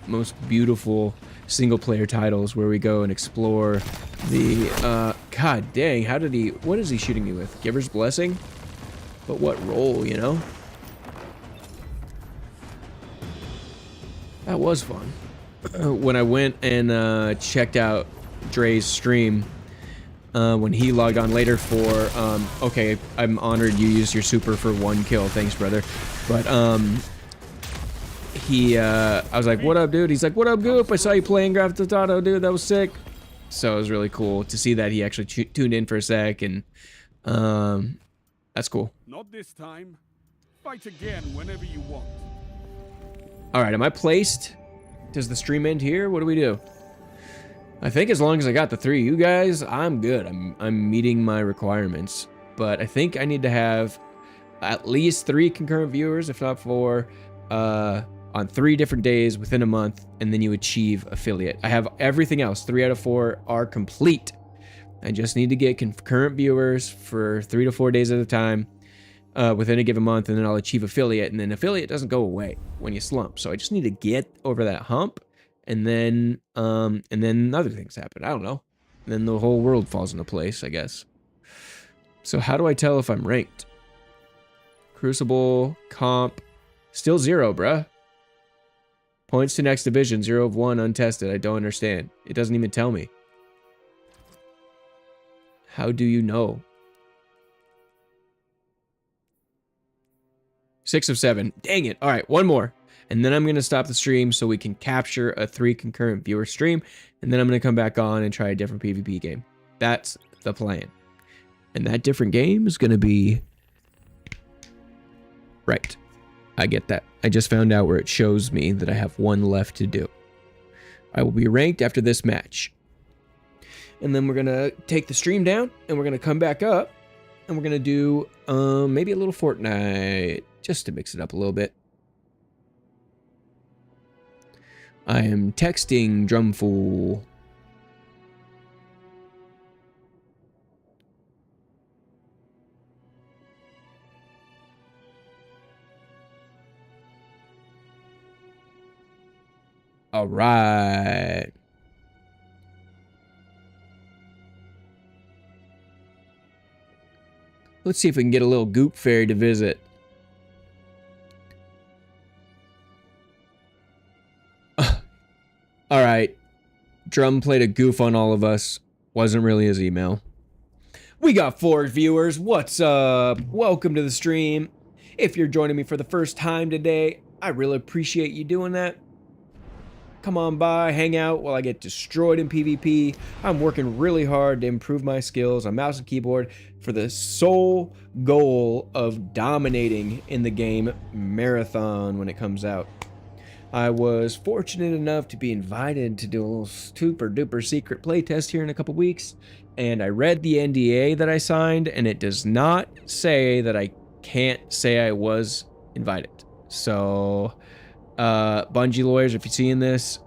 most beautiful single-player titles where we go and explore the, God dang, what is he shooting me with? Giver's Blessing? But what role, you know? That was fun. When I went and checked out Dre's stream, when he logged on later for, okay, I'm honored you used your super for 1 kill, thanks brother. But, I was like, what up dude? He's like, what up Goop? I saw you playing Grand Theft Auto, dude, that was sick. So it was really cool to see that he actually tuned in for a sec, and, that's cool. Not this time. Fight again whenever you want. Alright, am I placed? Does the stream end here? What do we do? I think as long as I got the 3 of you guys, I'm good. I'm meeting my requirements. But I think I need to have at least 3 concurrent viewers, if not 4, on 3 different days within a month, and then you achieve affiliate. I have everything else. 3 out of 4 are complete. I just need to get concurrent viewers for 3 to 4 days at a time within a given month, and then I'll achieve affiliate. And then affiliate doesn't go away when you slump. So I just need to get over that hump, and then other things happen. I don't know. And then the whole world falls into place, I guess. So how do I tell if I'm ranked? Crucible, comp, still 0, bruh. Points to next division, 0 of 1, untested. I don't understand. It doesn't even tell me. How do you know? 6 of 7. Dang it. All right, 1 more. And then I'm going to stop the stream so we can capture a 3 concurrent viewer stream. And then I'm going to come back on and try a different PvP game. That's the plan. And that different game is going to be... Right. I get that. I just found out where it shows me that I have 1 left to do. I will be ranked after this match. And then we're going to take the stream down, and we're going to come back up, and we're going to do maybe a little Fortnite, just to mix it up a little bit. I am texting Drumfool. All right. Let's see if we can get a little goop fairy to visit. All right. Drum played a goof on all of us. Wasn't really his email. We got 4 viewers. What's up? Welcome to the stream. If you're joining me for the first time today, I really appreciate you doing that. Come on by, hang out while I get destroyed in PvP. I'm working really hard to improve my skills on mouse and keyboard for the sole goal of dominating in the game Marathon when it comes out. I was fortunate enough to be invited to do a little super duper secret playtest here in a couple weeks, and I read the NDA that I signed, and it does not say that I can't say I was invited. So, Bungie lawyers, if you're seeing this,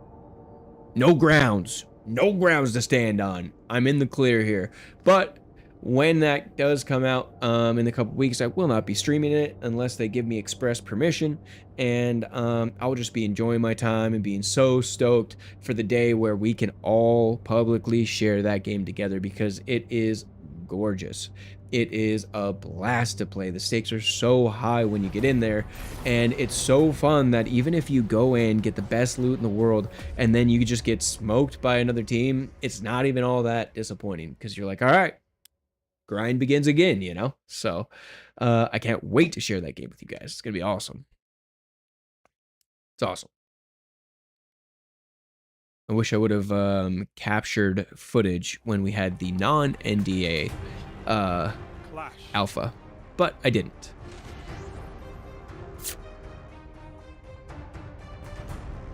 no grounds to stand on. I'm in the clear here. But when that does come out in a couple weeks, I will not be streaming it unless they give me express permission, and I'll just be enjoying my time and being so stoked for the day where we can all publicly share that game together, because it is gorgeous. It is a blast to play. The stakes are so high when you get in there, and it's so fun that even if you go in, get the best loot in the world, and then you just get smoked by another team, it's not even all that disappointing, because you're like, all right, grind begins again, you know? So I can't wait to share that game with you guys. It's gonna be awesome. It's awesome. I wish I would have captured footage when we had the non-NDA alpha, but I didn't.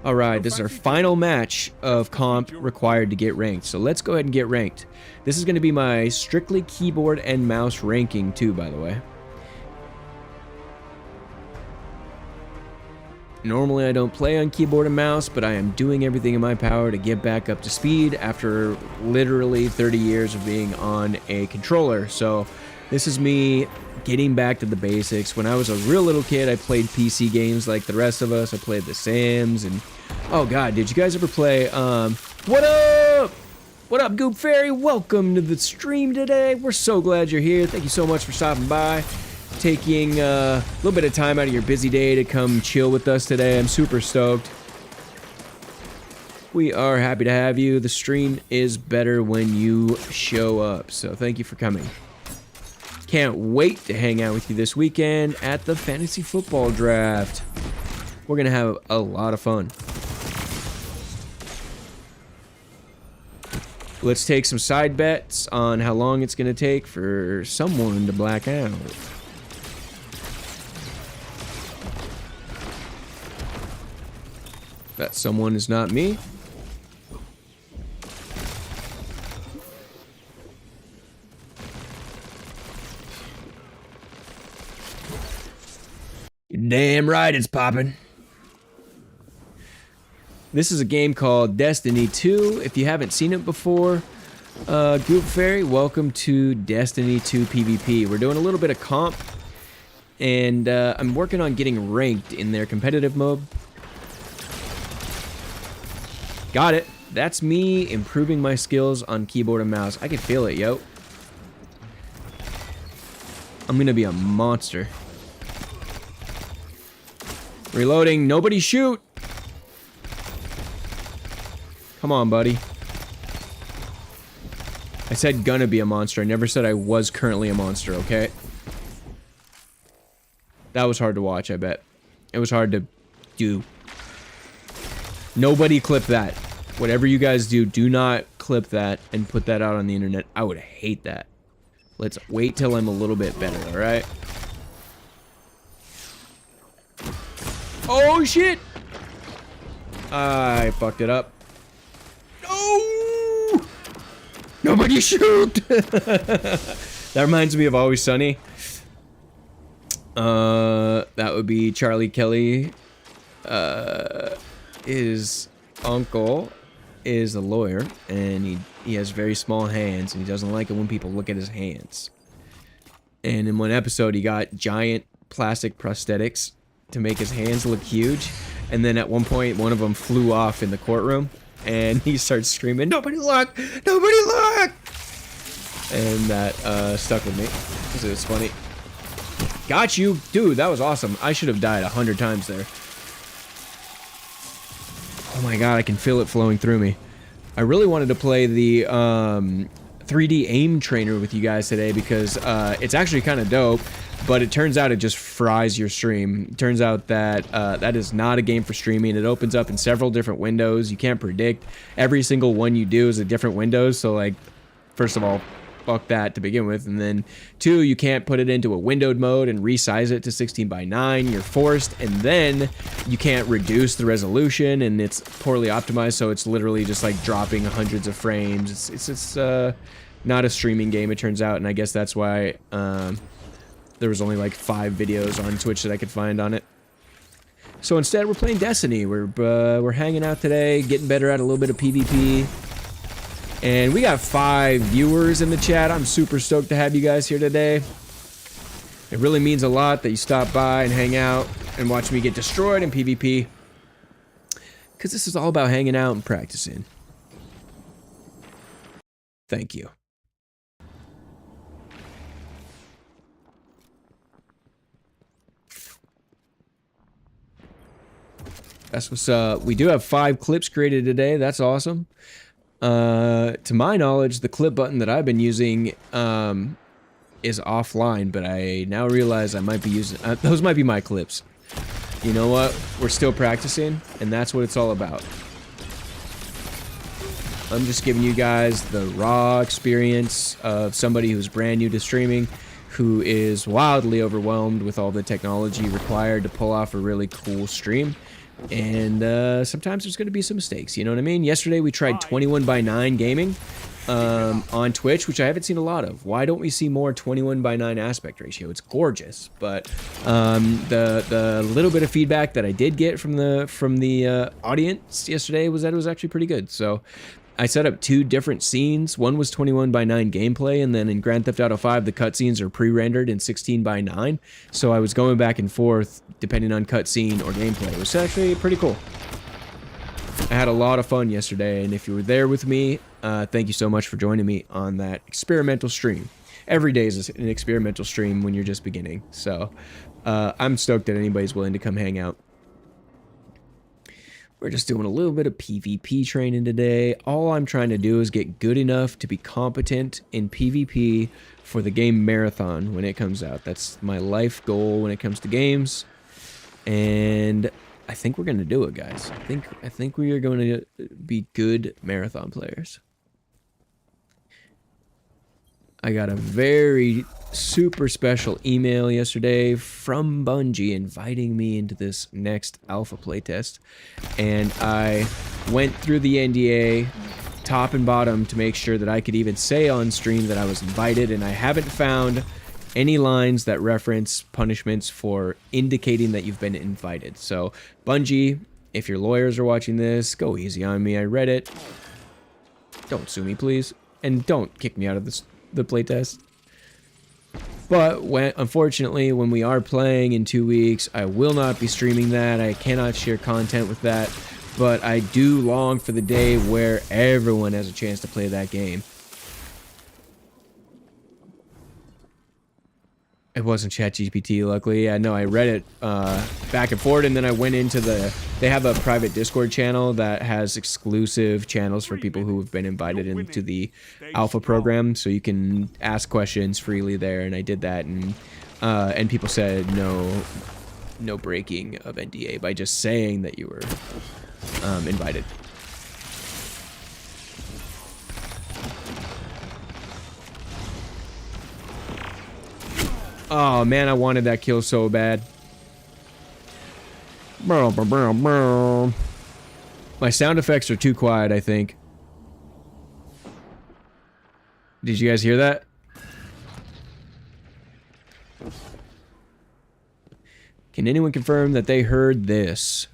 All right, this is our final match of comp required to get ranked. So let's go ahead and get ranked. This is going to be my strictly keyboard and mouse ranking too, by the way. Normally I don't play on keyboard and mouse, but I am doing everything in my power to get back up to speed after literally 30 years of being on a controller. So this is me getting back to the basics. When I was a real little kid, I played PC games like the rest of us. I played The Sims and... oh god, did you guys ever play... what up? What up, Goop Fairy? Welcome to the stream today. We're so glad you're here. Thank you so much for stopping by. Taking a little bit of time out of your busy day to come chill with us today. I'm super stoked. We are happy to have you. The stream is better when you show up, so thank you for coming. Can't wait to hang out with you this weekend at the fantasy football draft. We're gonna have a lot of fun. Let's take some side bets on how long it's gonna take for someone to black out. That someone is not me. You're damn right it's popping. This is a game called Destiny 2. If you haven't seen it before, Goop Fairy, welcome to Destiny 2 PvP. We're doing a little bit of comp, and I'm working on getting ranked in their competitive mode. Got it. That's me improving my skills on keyboard and mouse. I can feel it, yo. I'm gonna be a monster. Reloading. Nobody shoot. Come on, buddy. I said gonna be a monster. I never said I was currently a monster, okay? That was hard to watch, I bet. It was hard to do. Nobody clip that. Whatever you guys do, do not clip that and put that out on the internet. I would hate that. Let's wait till I'm a little bit better, alright? Oh, shit! I fucked it up. No! Nobody shoot! That reminds me of Always Sunny. That would be Charlie Kelly. His uncle is a lawyer, and he has very small hands, and he doesn't like it when people look at his hands. And in one episode, he got giant plastic prosthetics to make his hands look huge, And then at one point, one of them flew off in the courtroom, and he starts screaming, "Nobody look! Nobody look!" And that stuck with me because it was funny. Got you, dude. That was awesome. I should have died 100 times there. Oh my god, I can feel it flowing through me. I really wanted to play the 3D aim trainer with you guys today because it's actually kind of dope, but it turns out it just fries your stream. It turns out that that is not a game for streaming. It opens up in several different windows. You can't predict. Every single one you do is a different window, so like, first of all, fuck that to begin with, and then 2, you can't put it into a windowed mode and resize it to 16:9. You're forced, and then you can't reduce the resolution, and it's poorly optimized, so it's literally just like dropping hundreds of frames. It's not a streaming game, it turns out, and I guess that's why there was only like 5 videos on Twitch that I could find on it. So instead, we're playing Destiny. We're hanging out today, getting better at a little bit of PvP. And we got 5 viewers in the chat. I'm super stoked to have you guys here today. It really means a lot that you stop by and hang out and watch me get destroyed in PvP. Because this is all about hanging out and practicing. Thank you. That's what's up. We do have 5 clips created today. That's awesome. To my knowledge, the clip button that I've been using is offline, but I now realize I might be using... those might be my clips. You know what? We're still practicing, and that's what it's all about. I'm just giving you guys the raw experience of somebody who's brand new to streaming, who is wildly overwhelmed with all the technology required to pull off a really cool stream. And sometimes there's going to be some mistakes, you know what I mean? Yesterday we tried 21:9 gaming on Twitch, which I haven't seen a lot of. Why don't we see more 21:9 aspect ratio? It's gorgeous, but the little bit of feedback that I did get from the audience yesterday was that it was actually pretty good. So I set up 2 different scenes. One was 21:9 gameplay, and then in Grand Theft Auto 5, the cutscenes are pre-rendered in 16:9. So I was going back and forth depending on cutscene or gameplay. It was actually pretty cool. I had a lot of fun yesterday, and if you were there with me, thank you so much for joining me on that experimental stream. Every day is an experimental stream when you're just beginning. So I'm stoked that anybody's willing to come hang out. We're just doing a little bit of PvP training today. All I'm trying to do is get good enough to be competent in PvP for the game Marathon when it comes out. That's my life goal when it comes to games. And I think we're going to do it, guys. I think we are going to be good Marathon players. I got a very super special email yesterday from Bungie inviting me into this next alpha playtest, and I went through the NDA top and bottom to make sure that I could even say on stream that I was invited, and I haven't found any lines that reference punishments for indicating that you've been invited. So Bungie, if your lawyers are watching this, go easy on me. I read it. Don't sue me, please, and don't kick me out of the playtest. But unfortunately, when we are playing in 2 weeks, I will not be streaming that. I cannot share content with that. But I do long for the day where everyone has a chance to play that game. It wasn't ChatGPT, luckily. Yeah, no, I read it back and forth, and then I went into they have a private Discord channel that has exclusive channels for people who have been invited into the alpha program, so you can ask questions freely there, and I did that, and people said no breaking of NDA by just saying that you were invited. Oh man, I wanted that kill so bad. My sound effects are too quiet, I think. Did you guys hear that? Can anyone confirm that they heard this?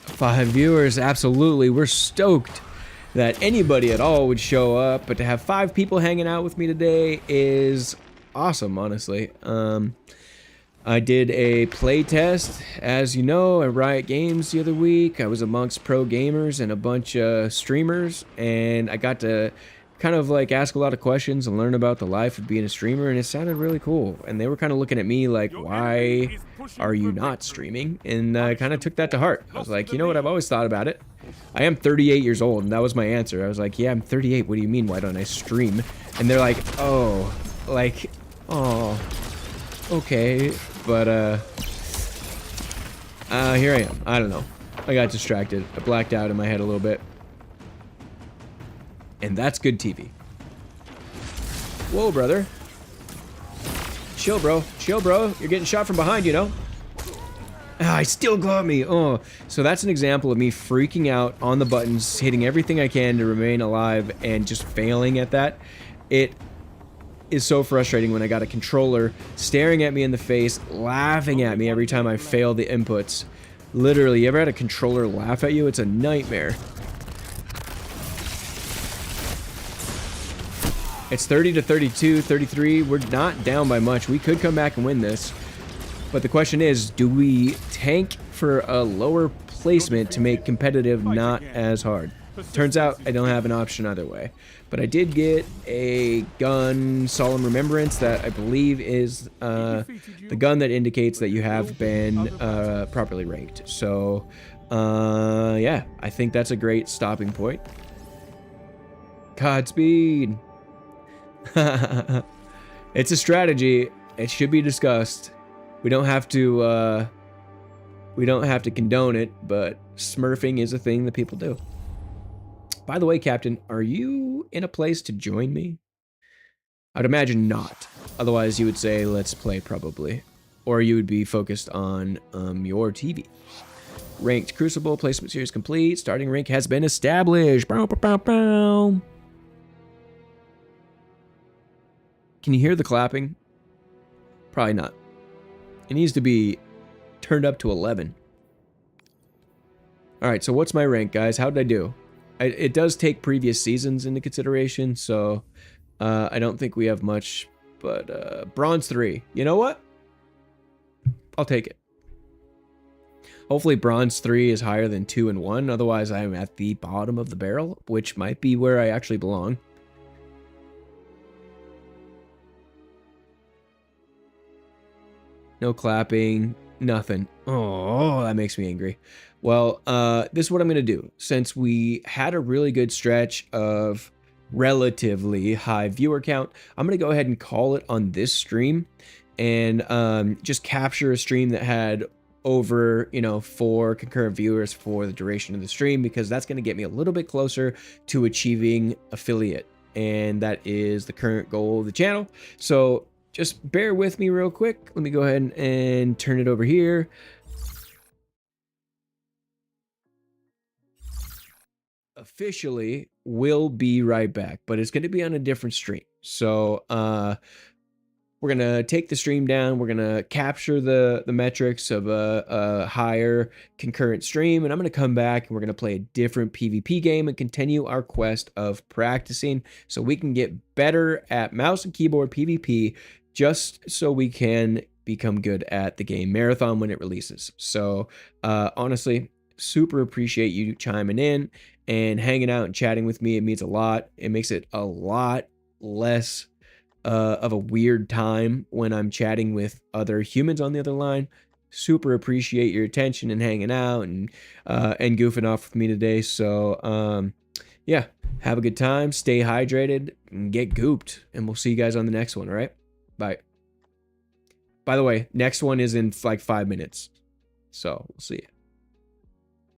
Five viewers, absolutely. We're stoked that anybody at all would show up, but to have 5 people hanging out with me today is awesome, honestly. I did a play test, as you know, at Riot Games the other week. I was amongst pro gamers and a bunch of streamers, and I got to kind of like ask a lot of questions and learn about the life of being a streamer, and it sounded really cool. And they were kind of looking at me like, why are you not streaming? And I kind of took that to heart. I was like, you know what, I've always thought about it. I am 38 years old, and that was my answer. I was like, yeah, I'm 38. What do you mean, why don't I stream? And they're like, oh, like, oh, okay. But, here I am. I don't know. I got distracted. I blacked out in my head a little bit. And that's good TV. Whoa, brother. Chill, bro. Chill, bro. You're getting shot from behind, you know? Ah, he still got me. Oh. So that's an example of me freaking out on the buttons, hitting everything I can to remain alive, and just failing at that. It is so frustrating when I got a controller staring at me in the face, laughing at me every time I fail the inputs. Literally, you ever had a controller laugh at you? It's a nightmare. It's 30 to 32, 33. We're not down by much. We could come back and win this. But the question is, do we tank for a lower placement to make competitive not as hard? Turns out I don't have an option either way. But I did get a gun, Solemn Remembrance, that I believe is the gun that indicates that you have been properly ranked. So, yeah, I think that's a great stopping point. Godspeed. It's a strategy. It should be discussed. We don't have to condone it, but smurfing is a thing that people do. By the way, Captain, are you in a place to join me? I'd imagine not. Otherwise, you would say, let's play, probably. Or you would be focused on your TV. Ranked Crucible, placement series complete. Starting rank has been established. Bow, bow, bow, bow. Can you hear the clapping? Probably not. It needs to be turned up to 11. Alright, so what's my rank, guys? How did I do? It does take previous seasons into consideration, so I don't think we have much, but Bronze 3. You know what? I'll take it. Hopefully Bronze 3 is higher than 2 and 1, otherwise I'm at the bottom of the barrel, which might be where I actually belong. No clapping, nothing. Oh, that makes me angry. Well, this is what I'm going to do. Since we had a really good stretch of relatively high viewer count, I'm going to go ahead and call it on this stream and just capture a stream that had over, 4 concurrent viewers for the duration of the stream, because that's going to get me a little bit closer to achieving affiliate. And that is the current goal of the channel. So just bear with me real quick. Let me go ahead and turn it over here. Officially, we'll be right back, but it's going to be on a different stream. So we're going to take the stream down. We're going to capture the metrics of a higher concurrent stream, and I'm going to come back and we're going to play a different PvP game and continue our quest of practicing so we can get better at mouse and keyboard PvP, just so we can become good at the game Marathon when it releases. So honestly, super appreciate you chiming in and hanging out and chatting with me. It means a lot. It makes it a lot less of a weird time when I'm chatting with other humans on the other line. Super appreciate your attention and hanging out and goofing off with me today. So yeah, have a good time, stay hydrated, and get gooped, and we'll see you guys on the next one. All right, bye. By the way, next one is in like 5 minutes, so we'll see you.